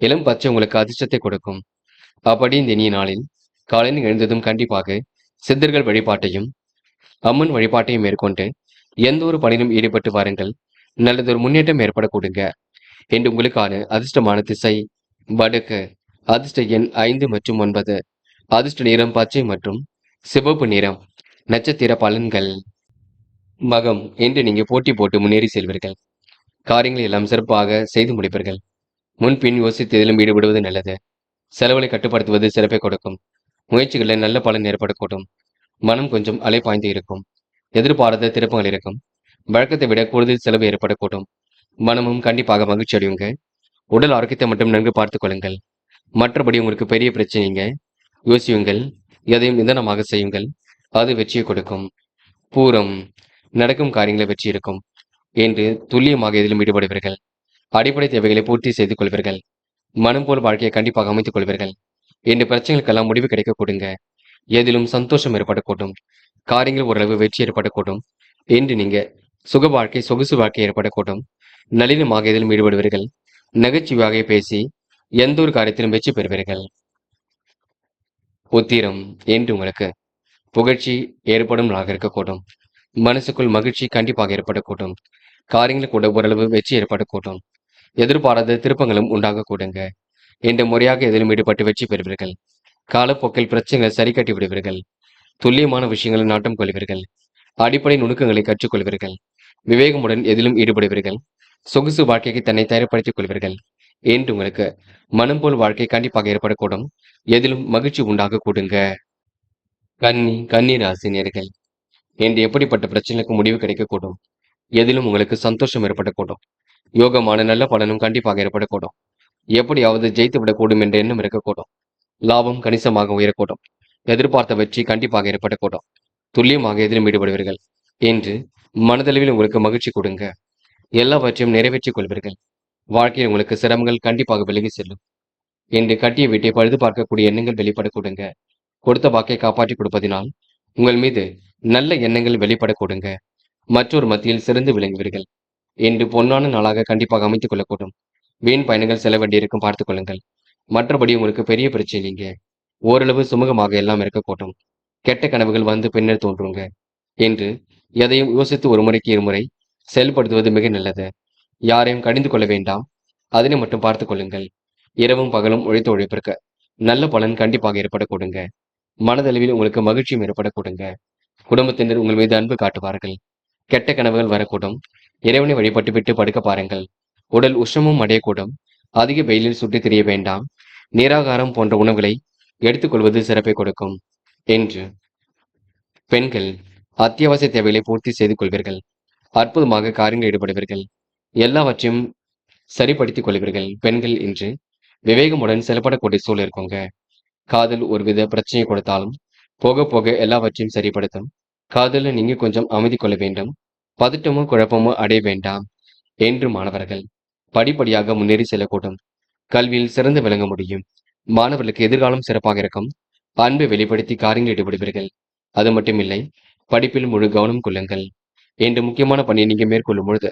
இளம் பச்சை உங்களுக்கு அதிர்ஷ்டத்தை கொடுக்கும். அப்படி இந்த இனிய நாளில் காலையில் எழுந்ததும் கண்டிப்பாக சித்தர்கள் வழிபாட்டையும் அம்மன் வழிபாட்டையும் மேற்கொண்டு எந்த ஒரு பணியிலும் ஈடுபட்டு வாருங்கள். நல்லதொரு முன்னேற்றம் ஏற்படக்கூடுங்க. என்று உங்களுக்கான அதிர்ஷ்டமான திசை வடக்கு. அதிர்ஷ்ட எண் 5 மற்றும் 9. அதிர்ஷ்ட நிறம் பச்சை மற்றும் சிவப்பு நிறம். நட்சத்திர பலன்கள். மகம், என்று நீங்க போட்டி போட்டு முன்னேறி செல்வீர்கள். காரியங்களை எல்லாம் சிறப்பாக செய்து முடிப்பீர்கள். முன்பின் யோசித்து இதிலும் ஈடுபடுவது நல்லது. செலவுகளை கட்டுப்படுத்துவது சிறப்பை கொடுக்கும். முயற்சிகளில் நல்ல பலன் ஏற்படக்கூடும். மனம் கொஞ்சம் அலைப்பாய்ந்து இருக்கும். எதிர்பாராத திருப்பங்கள் இருக்கும். வழக்கத்தை விட கூடுதல் செலவு ஏற்படக்கூடும். மனமும் கண்டிப்பாக மகிழ்ச்சி அடையுங்க. உடல் ஆரோக்கியத்தை மட்டும் நன்கு பார்த்துக் கொள்ளுங்கள். மற்றபடி உங்களுக்கு பெரிய பிரச்சனைங்க. யோசியுங்கள். எதையும் நிதானமாக செய்யுங்கள். அது வெற்றியை கொடுக்கும். பூரம், நடக்கும் காரியங்களை வெற்றி இருக்கும் என்று துல்லியமாக இதிலும் ஈடுபடுவீர்கள். அடிப்படை தேவைகளை பூர்த்தி செய்து கொள்வீர்கள். மனம் போல் வாழ்க்கையை கண்டிப்பாக அமைத்துக் கொள்வீர்கள். என்று பிரச்சனைகளுக்கெல்லாம் முடிவு கிடைக்க கொடுங்க. எதிலும் சந்தோஷம் ஏற்படக்கூடும். காரியங்கள் ஓரளவு வெற்றி ஏற்படக்கூடும். என்று நீங்க சுக வாழ்க்கை சொகுசு வாழ்க்கை ஏற்படக்கூடும். நளினமாக இதிலும் ஈடுபடுவீர்கள். நகைச்சுவையாக பேசி எந்த ஒரு காரியத்திலும் வெற்றி பெறுவீர்கள். உத்திரம், என்று உங்களுக்கு புகழ்ச்சி ஏற்படும் நாளாக இருக்கக்கூடும். மனசுக்குள் மகிழ்ச்சி கண்டிப்பாக ஏற்படக்கூடும். காரியங்கள் கூட ஓரளவு வெற்றி ஏற்படக்கூடும். எதிர்பாராத திருப்பங்களும் உண்டாக கூடுங்க. என்ற முறையாக எதிலும் ஈடுபட்டு வெற்றி பெறுவீர்கள். காலப்போக்கில் பிரச்சனைகளை சரி கட்டி விடுவீர்கள். துல்லியமான விஷயங்களில் நாட்டம் கொள்வீர்கள். அடிப்படை நுணுக்கங்களை கற்றுக்கொள்வீர்கள். விவேகமுடன் எதிலும் ஈடுபடுவீர்கள். சொகுசு வாழ்க்கைக்கு தன்னை தயார்படுத்திக் கொள்வீர்கள். என்று உங்களுக்கு மனம் போல் வாழ்க்கை கண்டிப்பாக ஏற்படக்கூடும். எதிலும் மகிழ்ச்சி உண்டாக கூடுங்க. கன்னி ராசி நேயர்கள், என்று எப்படிப்பட்ட பிரச்சனைக்கு முடிவு கிடைக்கக்கூடும். எதிலும் உங்களுக்கு சந்தோஷம் ஏற்படக்கூடும். யோகமான நல்ல பலனும் கண்டிப்பாக ஏற்படக்கூடும். எப்படியாவது ஜெயித்து விடக்கூடும் என்ற எண்ணம் இருக்கக்கூடும். லாபம் கணிசமாக உயரக்கூடும். எதிர்பார்த்த வெற்றி கண்டிப்பாக ஏற்படக்கூடும். துல்லியமாக எதிலும் ஈடுபடுவீர்கள். என்று மனதளவில் உங்களுக்கு மகிழ்ச்சி கொடுங்க. எல்லாவற்றையும் நிறைவேற்றிக் கொள்வீர்கள். வாழ்க்கையில் உங்களுக்கு சிரமங்கள் கண்டிப்பாக விலகி செல்லும். என்று கட்டிய வீட்டை பழுது பார்க்கக்கூடிய எண்ணங்கள் வெளிப்பட கொடுங்க. கொடுத்த வாக்கை காப்பாற்றி கொடுப்பதினால் உங்கள் மீது நல்ல எண்ணங்கள் வெளிப்பட கொடுங்க. மற்றொரு மத்தியில் சிறந்து விளங்குவீர்கள். என்று பொன்னான நாளாக கண்டிப்பாக அமைத்துக் கொள்ளக்கூடும். வீண் பயணங்கள் செல்ல வேண்டியிருக்கும் பார்த்துக் கொள்ளுங்கள். மற்றபடி உங்களுக்கு பெரிய பிரச்சனை இல்லைங்க. ஓரளவு சுமூகமாக எல்லாம் இருக்கக்கூடும். கெட்ட கனவுகள் வந்து பின்னர் தோன்றுங்க. என்று எதையும் யோசித்து ஒரு முறைக்கு இருமுறை செயல்படுத்துவது மிக நல்லது. யாரையும் கடிந்து கொள்ள வேண்டாம். அதனை மட்டும் பார்த்துக் கொள்ளுங்கள். இரவும் பகலும் உழைத்த உழைப்பிற்கு நல்ல பலன் கண்டிப்பாக ஏற்பட கொடுங்க. மனதளவில் உங்களுக்கு மகிழ்ச்சியும் ஏற்பட கொடுங்க. குடும்பத்தினர் உங்கள் மீது அன்பு காட்டுவார்கள். கெட்ட கனவுகள் வரக்கூடும். இறைவனை வழிபட்டு விட்டு படுக்க பாருங்கள். உடல் உஷ்ணமும் அடையக்கூடும். அதிக வெயிலில் சுற்றித் திரிய வேண்டாம். நீராகாரம் போன்ற உணவுகளை எடுத்துக்கொள்வது சிறப்பை கொடுக்கும். என்று பெண்கள் அத்தியாவசிய தேவைகளை பூர்த்தி செய்து கொள்வீர்கள். அற்புதமாக காரியங்கள் ஈடுபடுவீர்கள். எல்லாவற்றையும் சரிப்படுத்திக் கொள்வீர்கள். பெண்கள் இன்று விவேகமுடன் செயல்படக்கூடிய சூழல் இருக்குங்க. காதல் ஒருவித பிரச்சனையை கொடுத்தாலும் போக போக எல்லாவற்றையும் சரிப்படுத்தும். காதலில் நீங்க கொஞ்சம் அமைதி கொள்ள வேண்டும். பதட்டமோ குழப்பமோ அடைய வேண்டாம். என்று மாணவர்கள் படிப்படியாக முன்னேறி செல்லக்கூடும். கல்வியில் சிறந்து விளங்க முடியும். மாணவர்களுக்கு எதிர்காலம் சிறப்பாக இருக்கும். அன்பை வெளிப்படுத்தி காரியங்கள் ஈடுபடுவீர்கள். அது மட்டுமில்லை, படிப்பில் முழு கவனம் கொள்ளுங்கள். என்று முக்கியமான பணியை நீங்க மேற்கொள்ளும் பொழுது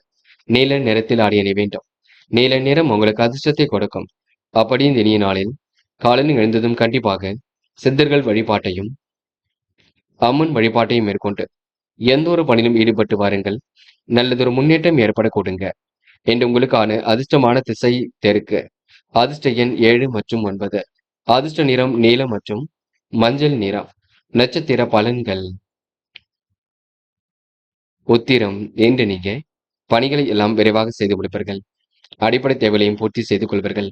நீல நிறத்தில் ஆடை அணிய வேண்டும். நீல நிறம் உங்களுக்கு அதிர்ஷ்டத்தை கொடுக்கும். அப்படி இந்த இனிய நாளில் காலையில் எழுந்ததும் கண்டிப்பாக சித்தர்கள் வழிபாட்டையும் அம்மன் வழிபாட்டையும் மேற்கொண்டு எந்த ஒரு பணியிலும் ஈடுபட்டு வாருங்கள். நல்லதொரு முன்னேற்றம் ஏற்பட கொடுங்க. என்று உங்களுக்கான அதிர்ஷ்டமான திசை தெற்கு. அதிர்ஷ்ட எண் 7 மற்றும் 9. அதிர்ஷ்ட நிறம் நீலம் மற்றும் மஞ்சள் நிறம். நட்சத்திர பலன்கள். உத்திரம், என்று நீங்க பணிகளை எல்லாம் விரைவாக செய்து முடிப்பீர்கள். அடிப்படை தேவைகளையும் பூர்த்தி செய்து கொள்வீர்கள்.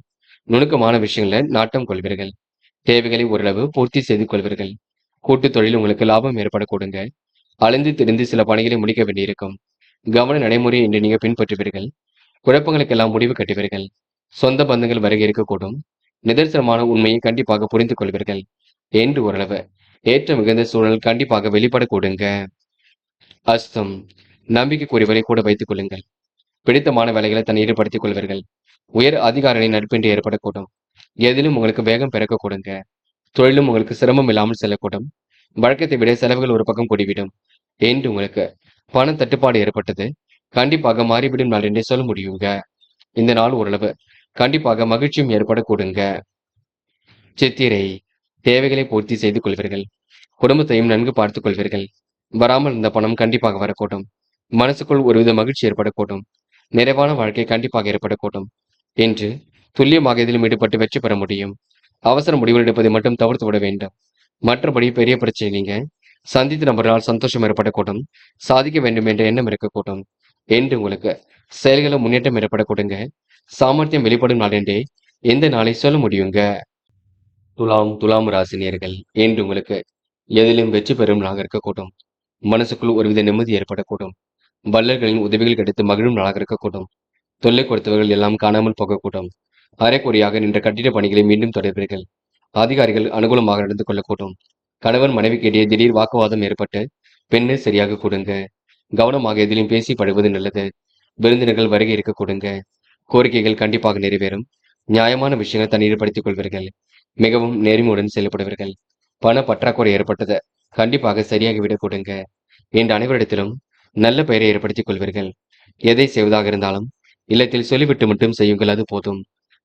நுணுக்கமான விஷயங்களை நாட்டம் கொள்வீர்கள். தேவைகளை ஓரளவு பூர்த்தி செய்து கொள்வீர்கள். கூட்டு தொழில் உங்களுக்கு லாபம் ஏற்பட கொடுங்க. அலைந்து திரிந்து சில பணிகளை முடிக்க வேண்டியிருக்கும். கவன நடைமுறை என்று நீங்க பின்பற்றுவீர்கள். குழப்பங்களுக்கெல்லாம் முடிவு கட்டுவீர்கள். சொந்த பந்தங்கள் வருகை இருக்கக்கூடும். நிதர்சனமான உண்மையை கண்டிப்பாக புரிந்து கொள்வீர்கள். என்று ஓரளவு ஏற்ற மிகுந்த சூழல் கண்டிப்பாக வெளிப்பட கொடுங்க. அஸ்தம், நம்பிக்கைக்குரியவரை கூட வைத்துக் கொள்ளுங்கள். பிடித்தமான வேலைகளை தன்னை ஈடுபடுத்திக் கொள்வீர்கள். உயர் அதிகாரிகளின் நட்பின்றி ஏற்படக்கூடும். எதிலும் உங்களுக்கு வேகம் பிறக்க கொடுங்க. தொழிலும் உங்களுக்கு சிரமம் இல்லாமல் செல்லக்கூடும். வழக்கத்தை விட செலவுகள் ஒரு பக்கம் கூடிவிடும். என்று உங்களுக்கு பண தட்டுப்பாடு ஏற்பட்டது கண்டிப்பாக மாறிவிடும் நாள் என்றே சொல்ல முடியுங்க. இந்த நாள் ஓரளவு கண்டிப்பாக மகிழ்ச்சியும் ஏற்பட கொடுங்க. சித்திரை, தேவைகளை பூர்த்தி செய்து கொள்வீர்கள். குடும்பத்தையும் நன்கு பார்த்துக் கொள்வீர்கள். வராமல் இருந்த பணம் கண்டிப்பாக வரக்கூடும். மனசுக்குள் ஒருவித மகிழ்ச்சி ஏற்படக்கூடும். நிறைவான வாழ்க்கை கண்டிப்பாக ஏற்படக்கூடும் என்று துல்லியமாக இதிலும் ஈடுபட்டு வெற்றி பெற முடியும். அவசர முடிவுகள் எடுப்பதை மட்டும் தவிர்த்து விட வேண்டும். மற்றபடி பெரிய பிரச்சனை நீங்க சந்தித்த நபர்களால் சந்தோஷம் ஏற்படக்கூடும். சாதிக்க வேண்டும் என்ற எண்ணம் இருக்கக்கூடும் என்று உங்களுக்கு செயல்களை முன்னேற்றம் ஏற்படக்கூடுங்க. சாமர்த்தியம் வெளிப்படும் நாள் என்றே எந்த நாளை சொல்ல முடியுங்க. துலாம் ராசினியர்கள் என்று உங்களுக்கு எதிலும் வெற்றி பெறும் நாளாக இருக்கக்கூடும். மனசுக்குள் ஒருவித நிம்மதி ஏற்படக்கூடும். வள்ளல்களின் உதவிகள் கிடைத்து மகிழும் நாளாக இருக்கக்கூடும். தொல்லை கொடுத்தவர்கள் எல்லாம் காணாமல் போகக்கூடும். அரைக்குறையாக நின்ற கட்டிட பணிகளை மீண்டும் தொடர்வீர்கள். அதிகாரிகள் அனுகூலமாக நடந்து கொள்ளக்கூடும். கணவன் மனைவிக்கு இடையே திடீர் வாக்குவாதம் ஏற்பட்டு பெண்ணு சரியாக கொடுங்க. கவனமாக எதிலும் பேசி பழகுவது நல்லது. விருந்தினர்கள் வருகை இருக்க கொடுங்க. கோரிக்கைகள் கண்டிப்பாக நிறைவேறும். நியாயமான விஷயங்கள் தன் ஈடுபடுத்திக் கொள்வீர்கள். மிகவும் நேர்மையுடன் செயல்படுவீர்கள். பண பற்றாக்குறை ஏற்பட்டதை கண்டிப்பாக சரியாகிவிடக் கொடுங்க. என்ற அனைவரிடத்திலும் நல்ல பெயரை ஏற்படுத்திக் கொள்வீர்கள். எதை செய்வதாக இருந்தாலும் இல்லத்தில் சொல்லிவிட்டு மட்டும் செய்யுங்கள், அது போதும்.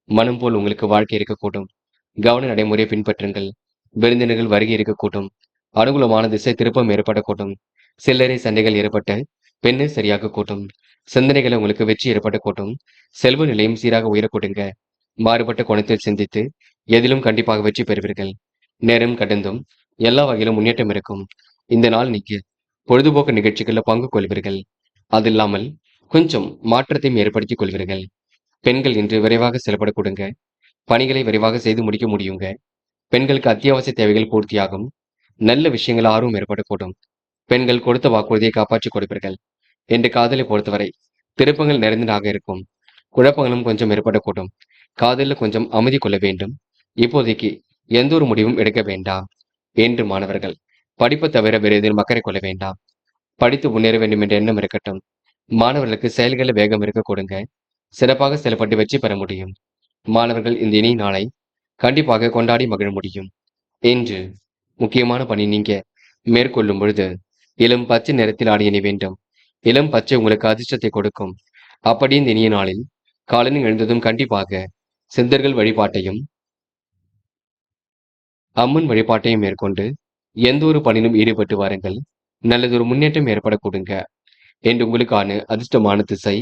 மனம் போல் உங்களுக்கு வாழ்க்கை இருக்கக்கூடும். கவன நடைமுறையை பின்பற்றுங்கள். விருந்தினர்கள் வருகை இருக்கக்கூடும். அனுகூலமான திசை திருப்பம் ஏற்படக்கூடும். சில்லறை சண்டைகள் ஏற்பட்ட பெண்ணு சரியாக கூட்டும். சிந்தனைகளை உங்களுக்கு வெற்றி ஏற்படக்கூடும். செல்வ நிலையும் சீராக உயரக்கூடுங்க. மாறுபட்ட கோணத்தில் சிந்தித்து எதிலும் கண்டிப்பாக வெற்றி பெறுவீர்கள். நேரம் கடந்தும் எல்லா வகையிலும் முன்னேற்றம் இருக்கும். இந்த நாள் நீங்க பொழுதுபோக்கு நிகழ்ச்சிகளில் பங்கு கொள்வீர்கள். அது இல்லாமல் கொஞ்சம் மாற்றத்தையும் ஏற்படுத்திக் கொள்வீர்கள். பெண்கள் இன்று விரைவாக செயல்பட கொடுங்க. பணிகளை விரைவாக செய்து முடிக்க முடியுங்க. பெண்களுக்கு அத்தியாவசிய தேவைகள் பூர்த்தியாகும். நல்ல விஷயங்கள் ஆர்வம் ஏற்படக்கூடும். பெண்கள் கொடுத்த வாக்குறுதியை காப்பாற்றிக் கொடுப்பீர்கள். என்று காதலை பொறுத்தவரை திருப்பங்கள் நிறைந்ததாக இருக்கும். குழப்பங்களும் கொஞ்சம் ஏற்படக்கூடும். காதலில் கொஞ்சம் அமைதி கொள்ள வேண்டும். இப்போதைக்கு எந்த ஒரு முடிவும் எடுக்க வேண்டாம். என்று மாணவர்கள் படிப்பு தவிர வேறு எதிலும் அக்கறை கொள்ள வேண்டாம். படித்து முன்னேற வேண்டும் என்ற எண்ணம் இருக்கட்டும். மாணவர்களுக்கு செயல்களில் வேகம் இருக்க கொடுங்க. சிறப்பாக செயல்பட்டு வெற்றி பெற முடியும். மாணவர்கள் இந்த இனிய நாளை கண்டிப்பாக கொண்டாடி மகிழ முடியும். என்று முக்கியமான பணி நீங்க மேற்கொள்ளும் பொழுது இளம் பச்சை நிறத்தில் ஆடை அணி வேண்டும். இளம் பச்சை உங்களுக்கு அதிர்ஷ்டத்தை கொடுக்கும். அப்படி இந்த இனிய நாளில் காலையில் எழுந்ததும் கண்டிப்பாக சித்தர்கள் வழிபாட்டையும் அம்மன் வழிபாட்டையும் மேற்கொண்டு எந்த ஒரு பணியிலும் ஈடுபட்டு வாருங்கள். நல்லதொரு முன்னேற்றம் ஏற்பட கொடுங்க. என்று உங்களுக்கான அதிர்ஷ்டமான திசை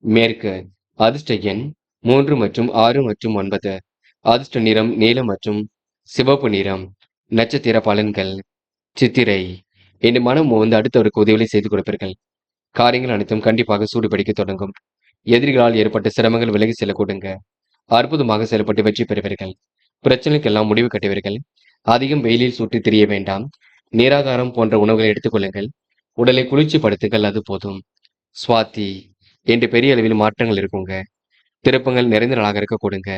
மேற்கு. அதிர்ஷ்ட எண் 3 மற்றும் 6 மற்றும் 9. அதிர்ஷ்ட நிறம் நீலம் மற்றும் சிவப்பு நிறம். நட்சத்திர பலன்கள். சித்திரை, என் மனம் வந்து அடுத்தவருக்கு உதவிகளை செய்து கொடுப்பீர்கள். காரியங்கள் அனைத்தும் கண்டிப்பாக சூடுபிடிக்க தொடங்கும். எதிரிகளால் ஏற்பட்ட சிரமங்கள் விலகி செல்ல கொடுங்க. அற்புதமாக செயல்பட்டு வெற்றி பெறுவீர்கள். பிரச்சனைக்கெல்லாம் முடிவு கட்டுவீர்கள். அதிகம் வெயிலில் சுற்றி திரிய வேண்டாம். நீராகாரம் போன்ற உணவுகளை எடுத்துக்கொள்ளுங்கள். உடலை குளிர்ச்சிப்படுத்துங்கள், அது போதும். சுவாதி, என்று பெரிய அளவில் மாற்றங்கள் இருக்குங்க. திருப்பங்கள் நிறைந்த நாளாக இருக்க கொடுங்க.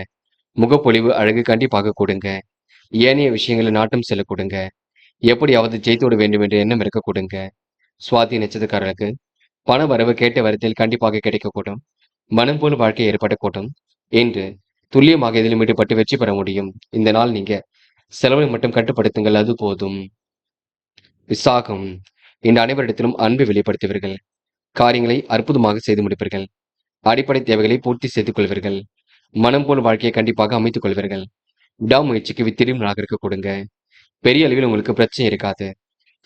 முகப்பொழிவு அழகு கண்டிப்பாக கொடுங்க. ஏனைய விஷயங்களை நாட்டம் செல்ல கொடுங்க. எப்படியாவது ஜெயித்துவிட வேண்டும் என்ற எண்ணம் இருக்க கொடுங்க. சுவாதி நட்சத்திரக்காரர்களுக்கு பண வரவு கேட்ட வரத்தில் கண்டிப்பாக கிடைக்கக்கூடும். மனம் போல் வாழ்க்கை ஏற்படக்கூடும். என்று துல்லியமாக இதிலும் ஈடுபட்டு வெற்றி பெற முடியும். இந்த நாள் நீங்க செலவை மட்டும் கட்டுப்படுத்துங்கள், அது போதும். விசாகம், இந்த அனைவரிடத்திலும் அன்பை வெளிப்படுத்துவீர்கள். காரியங்களை அற்புதமாக செய்து முடிப்பீர்கள். அடிப்படை தேவைகளை பூர்த்தி செய்து கொள்வீர்கள். மனம் போல் வாழ்க்கையை கண்டிப்பாக அமைத்துக் கொள்வீர்கள். விடாமுயற்சிக்கு வித்திடும் நாளாக இருக்க கொடுங்க. பெரிய அளவில் உங்களுக்கு பிரச்சனை இருக்காது.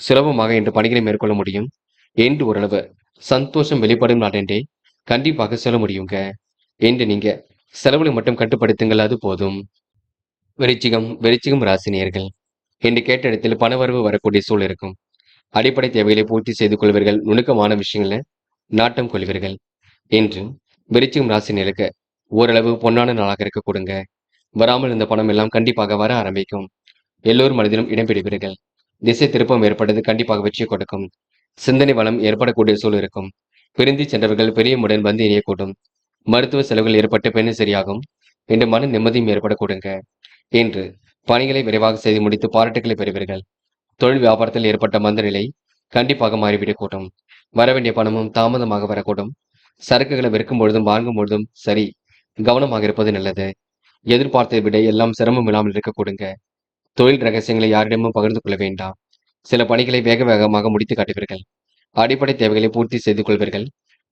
சுலபமாக இன்று பணிகளை மேற்கொள்ள முடியும். என்று ஓரளவு சந்தோஷம் வெளிப்படும் நாள் என்றே கண்டிப்பாக சொல்ல முடியுங்க. என்று நீங்க செலவுகளை மட்டும் கட்டுப்படுத்துங்கள், அது போதும். விருச்சிகம் ராசினியர்கள் என்று கேட்ட இடத்தில் பணவரவு வரக்கூடிய சூழல் இருக்கும். அடிப்படை தேவைகளை பூர்த்தி செய்து கொள்வீர்கள். நுணுக்கமான விஷயங்கள நாட்டம் கொள்வீர்கள். என்று விருச்சிகம் ராசினியருக்கு ஓரளவு பொன்னான நாளாக இருக்க கொடுங்க. வராமல் இருந்த பணம் எல்லாம் கண்டிப்பாக வர ஆரம்பிக்கும். எல்லோரும் மனதிலும் இடம் பிடிப்பீர்கள். திசை திருப்பம் ஏற்பட்டது கண்டிப்பாக வெற்றி கொடுக்கும். சிந்தனை வளம் ஏற்படக்கூடிய சூழல் இருக்கும். பிரிந்து சென்றவர்கள் பெரியமுடன் வந்து இணையக்கூடும். மருத்துவ செலவுகள் ஏற்பட்ட பெண்ணு சரியாகும். என்று மன நிம்மதியும் ஏற்பட கொடுங்க. என்று பணிகளை விரைவாக செய்து முடித்து பாராட்டுகளை பெறுவீர்கள். தொழில் வியாபாரத்தில் ஏற்பட்ட மந்த நிலை கண்டிப்பாக மாறிவிடக்கூடும். வரவேண்டிய பணமும் தாமதமாக வரக்கூடும். சரக்குகளை விற்கும் பொழுதும் வாங்கும் பொழுதும் சரி, கவனமாக இருப்பது நல்லது. எதிர்பார்த்ததை விட எல்லாம் சிரமம் இல்லாமல் இருக்க கொடுங்க. தொழில் ரகசியங்களை யாரிடமும் பகிர்ந்து கொள்ள வேண்டாம். சில பணிகளை வேக வேகமாக முடித்து காட்டுவீர்கள். அடிப்படை தேவைகளை பூர்த்தி செய்து கொள்வீர்கள்.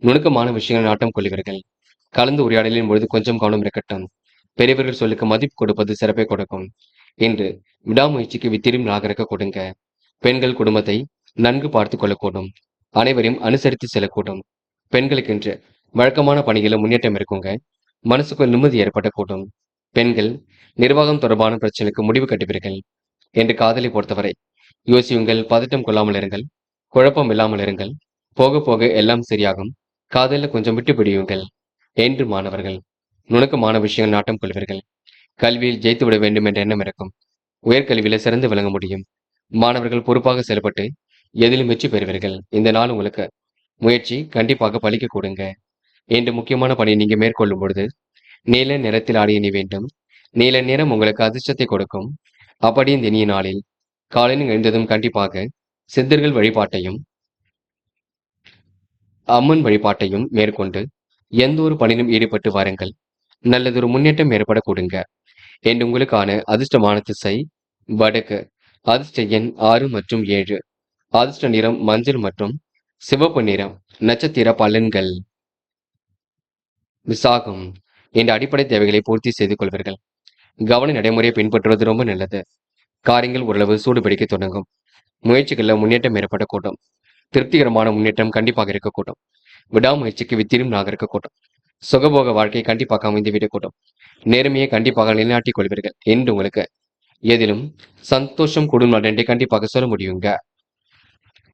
நுணுக்கமான விஷயங்கள் நாட்டம் கொள்வீர்கள். கலந்து உரையாடலின் பொழுது கொஞ்சம் கவனம் இருக்கட்டும். பெரியவர்கள் சொல்லுக்கு மதிப்பு கொடுப்பது சிறப்பை கொடுக்கும். இன்று விடாமுயற்சிக்கு வித்திரும் நாகரிக கொடுங்க. பெண்கள் குடும்பத்தை நன்கு பார்த்து கொள்ளக்கூடும். அனைவரையும் அனுசரித்து செல்லக்கூடும். பெண்களுக்கென்று வழக்கமான பணிகளில் முன்னேற்றம் இருக்குங்க. மனசுக்குள் நிம்மதி ஏற்படக்கூடும். பெண்கள் நிர்வாகம் தொடர்பான பிரச்சனைக்கு முடிவு கட்டுவீர்கள். என்று காதலை பொறுத்தவரை யோசியுங்கள், பதட்டம் கொள்ளாமல் இருங்கள், குழப்பம் இல்லாமல் இருங்கள். போக போக எல்லாம் சரியாகும். காதலில் கொஞ்சம் விட்டு பிடியுங்கள். என்று மாணவர்கள் நுணுக்கமான விஷயங்கள் நாட்டம் கொள்வீர்கள். கல்வியில் ஜெயித்து விட வேண்டும் என்ற எண்ணம் இருக்கும். உயர்கல்வியில சிறந்து விளங்க முடியும். மாணவர்கள் பொறுப்பாக செயல்பட்டு எதிலும் வெற்றி பெறுவீர்கள். இந்த நாள் உங்களுக்கு முயற்சி கண்டிப்பாக பலிக்க கொடுங்க. என்று முக்கியமான பணியை நீங்க மேற்கொள்ளும் பொழுது நீல நிறத்தில் ஆடிய அணி வேண்டும். நீல நிறம் உங்களுக்கு அதிர்ஷ்டத்தை கொடுக்கும். அப்படி இந்த இனிய நாளில் காலையில் எழுந்ததும் கண்டிப்பாக சித்தர்கள் வழிபாட்டையும் அம்மன் வழிபாட்டையும் மேற்கொண்டு எந்த ஒரு பணியிலும் ஈடுபட்டு வாருங்கள். நல்லதொரு முன்னேற்றம் ஏற்பட கொடுங்க. என்று உங்களுக்கான அதிர்ஷ்டமான திசை வடக்கு. அதிர்ஷ்ட எண் 6 மற்றும் 7. அதிர்ஷ்ட நிறம் மஞ்சள் மற்றும் சிவப்பு நிறம். நட்சத்திர பலன்கள். விசாகம். என்ற அடிப்படை தேவைகளை பூர்த்தி செய்து கொள்வீர்கள். கவன நடைமுறையை பின்பற்றுவது ரொம்ப நல்லது. காரியங்கள் ஓரளவு சூடு பிடிக்க தொடங்கும். முயற்சிகளில் முன்னேற்றம் ஏற்படக்கூடும். திருப்திகரமான முன்னேற்றம் கண்டிப்பாக இருக்கக்கூடும். விடாமுயற்சிக்கு வித்திரும் இருக்கக்கூடும். சுகபோக வாழ்க்கை கண்டிப்பாக அமைந்து விடக்கூடும். நேர்மையை கண்டிப்பாக நிலைநாட்டிக் கொள்வீர்கள். என்று உங்களுக்கு எதிலும் சந்தோஷம் கூடும் நன்றி கண்டிப்பாக சொல்ல முடியுங்க.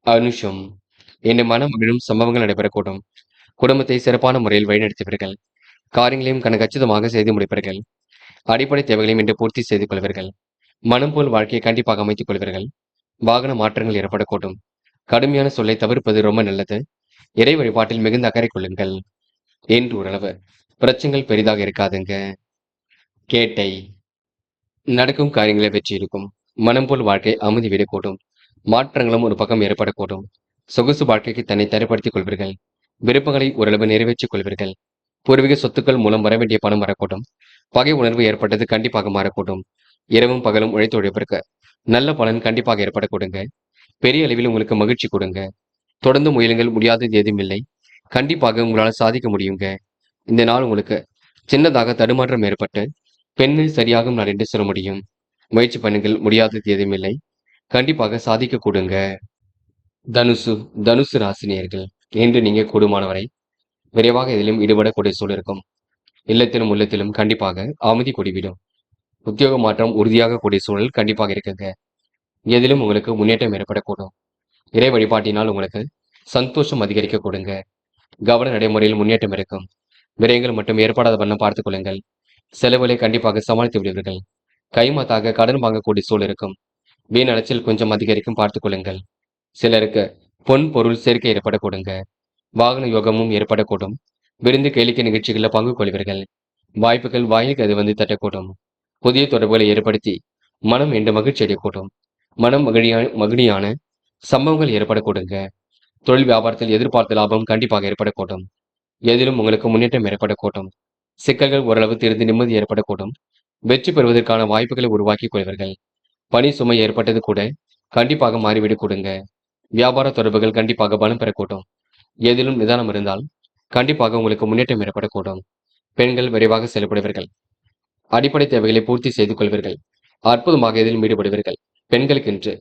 அனுஷம். என் மன மகிழும் சம்பவங்கள் நடைபெறக்கூடும். குடும்பத்தை சிறப்பான முறையில் வழிநடத்துவீர்கள். காரியங்களையும் கச்சிதமாக செய்து முடிப்பீர்கள். அடிப்படை தேவைகளையும் இன்று பூர்த்தி செய்து கொள்வீர்கள். மனம் போல் வாழ்க்கையை கண்டிப்பாக அமைத்துக் கொள்வீர்கள். வாகன மாற்றங்கள் ஏற்படக்கூடும். கடுமையான சொல்லை தவிர்ப்பது ரொம்ப நல்லது. இறை வழிபாட்டில் மிகுந்த அக்கறை கொள்ளுங்கள். என்று ஓரளவு பிரச்சனைகள் பெரிதாக இருக்காதுங்க. கேட்டை. நடக்கும் காரியங்களை வெற்றி இருக்கும். மனம் போல் வாழ்க்கை அமைதி விடக்கூடும். மாற்றங்களும் ஒரு பக்கம் ஏற்படக்கூடும். சொகுசு வாழ்க்கைக்கு தன்னை தயார்படுத்திக் கொள்வீர்கள். விருப்பங்களை ஓரளவு நிறைவேற்றிக் கொள்வீர்கள். பூர்வீக சொத்துக்கள் மூலம் வரவேண்டிய பணம் வரக்கூடும். பகை உணர்வு ஏற்பட்டது கண்டிப்பாக மாறக்கூடும். இரவும் பகலும் உழைத்து உழைப்பிற்கு நல்ல பலன் கண்டிப்பாக ஏற்பட கொடுங்க. பெரிய அளவில் உங்களுக்கு மகிழ்ச்சி கொடுங்க. தொடர்ந்து முயலுங்கள், முடியாதது எதுவும் இல்லை. கண்டிப்பாக உங்களால் சாதிக்க முடியுங்க. இந்த நாள் உங்களுக்கு சின்னதாக தடுமாற்றம் ஏற்பட்டு பெண்ணில் சரியாகும் நாள் என்று சொல்ல முடியும். முயற்சி பண்ணுங்கள், முடியாதது எதுவும் இல்லை. கண்டிப்பாக சாதிக்க கொடுங்க. தனுசு. தனுசு ராசினியர்கள் என்று நீங்க கூடுமானவரை விரைவாக இதிலும் ஈடுபடக்கூடிய சூழல் இருக்கும். இல்லத்திலும் உள்ளத்திலும் கண்டிப்பாக அமைதி கூடிவிடும். உத்தியோக மாற்றம் உறுதியாக கூடிய சூழல் கண்டிப்பாக இருக்குங்க. எதிலும் உங்களுக்கு முன்னேற்றம் ஏற்படக்கூடும். இறை வழிபாட்டினால் உங்களுக்கு சந்தோஷம் அதிகரிக்க கொடுங்க. கவன நடைமுறையில் முன்னேற்றம் இருக்கும். விரயங்கள் மட்டும் ஏற்படாத வண்ணம் பார்த்துக் கொள்ளுங்கள். செலவுகளை கண்டிப்பாக சமாளித்து விடுவீர்கள். கைமாத்தாக கடன் வாங்கக்கூடிய சூழல் இருக்கும். வீண் அலைச்சல் கொஞ்சம் அதிகரிக்கும், பார்த்துக் கொள்ளுங்கள். சிலருக்கு பொன் பொருள் சேர்க்கை ஏற்பட கொடுங்க. வாகன யோகமும் ஏற்படக்கூடும். விருந்து கேளிக்கை நிகழ்ச்சிகளில் பங்கு கொள்வீர்கள். வாய்ப்புகள் வாயிலுக்கு அது வந்து தட்டக்கூடும். புதிய தொடர்புகளை ஏற்படுத்தி மனம் என்று மகிழ்ச்சி அடையக்கூடும். மனம் மகிழ்ச்சியான சம்பவங்கள் ஏற்படக்கூடுங்க. தொழில் வியாபாரத்தில் எதிர்பார்த்த லாபம் கண்டிப்பாக ஏற்படக்கூடும். எதிலும் உங்களுக்கு முன்னேற்றம் ஏற்படக்கூடும். சிக்கல்கள் ஓரளவு தீர்ந்து நிம்மதி ஏற்படக்கூடும். வெற்றி பெறுவதற்கான வாய்ப்புகளை உருவாக்கிக் கொள்வீர்கள். பணி சுமை ஏற்பட்டது கூட கண்டிப்பாக மாறிவிடக் கொடுங்க. வியாபார தொடர்புகள் கண்டிப்பாக பலம் பெறக்கூடும். எதிலும் நிதானம் இருந்தால் கண்டிப்பாக உங்களுக்கு முன்னேற்றம் ஏற்படக்கூடும். பெண்கள் விரைவாக செயல்படுவீர்கள். அடிப்படை தேவைகளை பூர்த்தி செய்து கொள்வீர்கள். அற்புதமாக இதில் ஈடுபடுவீர்கள். பெண்களுக்கென்று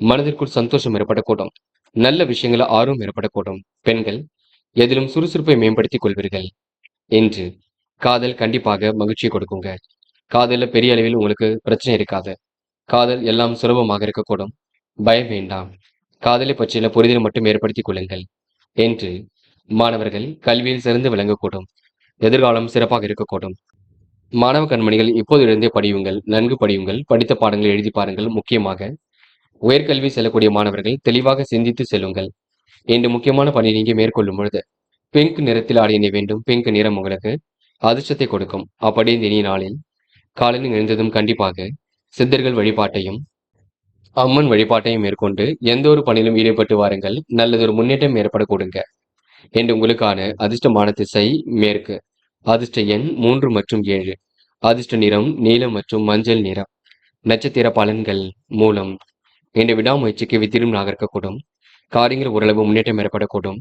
மனதிற்குள் சந்தோஷம் ஏற்படக்கூடும். நல்ல விஷயங்கள் ஆர்வம் ஏற்படக்கூடும். பெண்கள் எதிலும் சுறுசுறுப்பை மேம்படுத்திக் கொள்வீர்கள். என்று காதல் கண்டிப்பாக மகிழ்ச்சியை கொடுக்குங்க. காதலில் பெரிய அளவில் உங்களுக்கு பிரச்சனை இருக்காது. காதல் எல்லாம் சுலபமாக இருக்கக்கூடும். பயம் வேண்டாம். காதலை பற்றிய புரிதல் மட்டும் ஏற்படுத்திக் கொள்ளுங்கள். என்று மாணவர்கள் கல்வியில் சிறந்து விளங்கக்கூடும். எதிர்காலம் சிறப்பாக இருக்கக்கூடும். மாணவ கண்மணிகள் இப்போதிலிருந்தே படியுங்கள், நன்கு படியுங்கள். படித்த பாடங்களை எழுதி பாருங்கள். முக்கியமாக உயர்கல்வி செல்லக்கூடிய மாணவர்கள் தெளிவாக சிந்தித்து செல்லுங்கள். என்று முக்கியமான பணி நீங்க மேற்கொள்ளும் பொழுது பிங்க் நிறத்தில் ஆடை அணிய வேண்டும். பிங்க் நிறம் உங்களுக்கு அதிர்ஷ்டத்தை கொடுக்கும். அப்படி இந்த இனிய நாளில் காலையில் எழுந்ததும் கண்டிப்பாக சித்தர்கள் வழிபாட்டையும் அம்மன் வழிபாட்டையும் மேற்கொண்டு எந்த ஒரு பணியிலும் ஈடுபட்டு வாருங்கள். நல்லதொரு முன்னேற்றம் ஏற்படக்கூடுங்க. என்று உங்களுக்கான அதிர்ஷ்டமான திசை மேற்கு. அதிர்ஷ்ட எண் 3 மற்றும் 7. அதிர்ஷ்ட நிறம் நீலம் மற்றும் மஞ்சள் நிறம். நட்சத்திர பலன்கள் மூலம். என்ற விடாமுயற்சிக்கு வித்திடும் நகர்க்கக்கூடும். காரியங்கள் ஓரளவு முன்னேற்றம் ஏற்படக்கூடும்.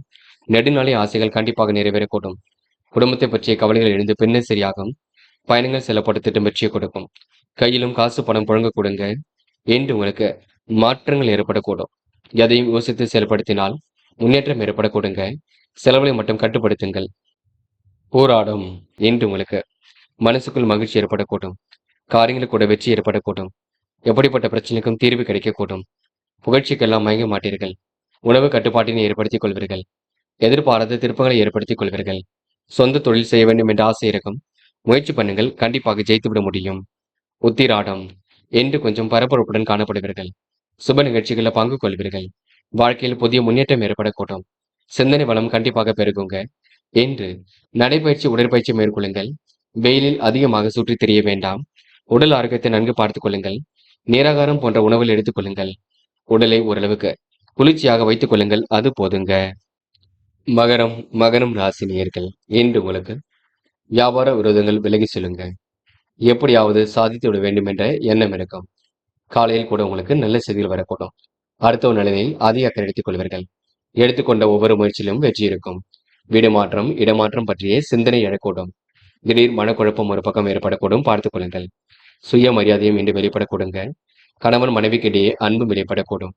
நெடுநாளை ஆசைகள் கண்டிப்பாக நிறைவேறக்கூடும். குடும்பத்தை பற்றிய கவலைகள் எழுந்து பின்னர் சரியாகும். பயணங்கள் செல்லப்பட்ட திட்டம் வெற்றியை கொடுக்கும். கையிலும் காசு பணம் புழங்க கொடுங்க என்று உங்களுக்கு மாற்றங்கள் ஏற்படக்கூடும். எதையும் யோசித்து செயல்படுத்தினால் முன்னேற்றம் ஏற்படக்கூடுங்க. செலவுகளை மட்டும் கட்டுப்படுத்துங்கள். போராடும் என்று உங்களுக்கு மனசுக்குள் மகிழ்ச்சி ஏற்படக்கூடும். காரியங்கள் கூட வெற்றி ஏற்படக்கூடும். எப்படிப்பட்ட பிரச்சனைக்கும் தீர்வு கிடைக்கக்கூடும். புகழ்ச்சிக்கெல்லாம் மயங்க மாட்டீர்கள். உணவு கட்டுப்பாட்டினை ஏற்படுத்திக் கொள்வீர்கள். எதிர்பாராத திருப்பங்களை ஏற்படுத்திக் கொள்வீர்கள். சொந்த தொழில் செய்ய வேண்டும் என்ற ஆசை இருக்கும். முயற்சி பண்ணுங்கள், கண்டிப்பாக ஜெயித்துவிட முடியும். உத்திராடம் என்று கொஞ்சம் பரபரப்புடன் காணப்படுவீர்கள். சுப நிகழ்ச்சிகளில் பங்கு கொள்வீர்கள். வாழ்க்கையில் புதிய முன்னேற்றம் ஏற்படக்கூடும். சிந்தனை வளம் கண்டிப்பாக பெருகுங்க என்று நடைபயிற்சி உடற்பயிற்சி மேற்கொள்ளுங்கள். வெயிலில் அதிகமாக சுற்றித் திரிய வேண்டாம். உடல் ஆரோக்கியத்தை நன்கு பார்த்துக் கொள்ளுங்கள். நீராகாரம் போன்ற உணவுகள் எடுத்துக் கொள்ளுங்கள். உடலை ஓரளவுக்கு குளிர்ச்சியாக வைத்துக் கொள்ளுங்கள், அது போதுங்க. மகரம் ராசி நேயர்கள், இன்று உங்களுக்கு வியாபார விரோதங்கள் விலகி செல்லுங்க. எப்படியாவது சாதித்து விட வேண்டும் என்ற எண்ணம் இருக்கும். காலையில் கூட உங்களுக்கு நல்ல செய்திகள் வரக்கூடும். அடுத்த நிலையில் அதிக அக்கறை எடுத்துக் கொள்வீர்கள். எடுத்துக்கொண்ட ஒவ்வொரு முயற்சியிலும் வெற்றி இருக்கும். வீடு மாற்றம் இடமாற்றம் பற்றிய சிந்தனை எழக்கூடும். திடீர் மனக்குழப்பம் ஒரு பக்கம் ஏற்படக்கூடும், பார்த்துக் கொள்ளுங்கள். சுயமரியாதையும் இன்று வெளிப்படக்கூடுங்க. கணவன் மனைவிக்கிடையே அன்பும் வெளிப்படக்கூடும்.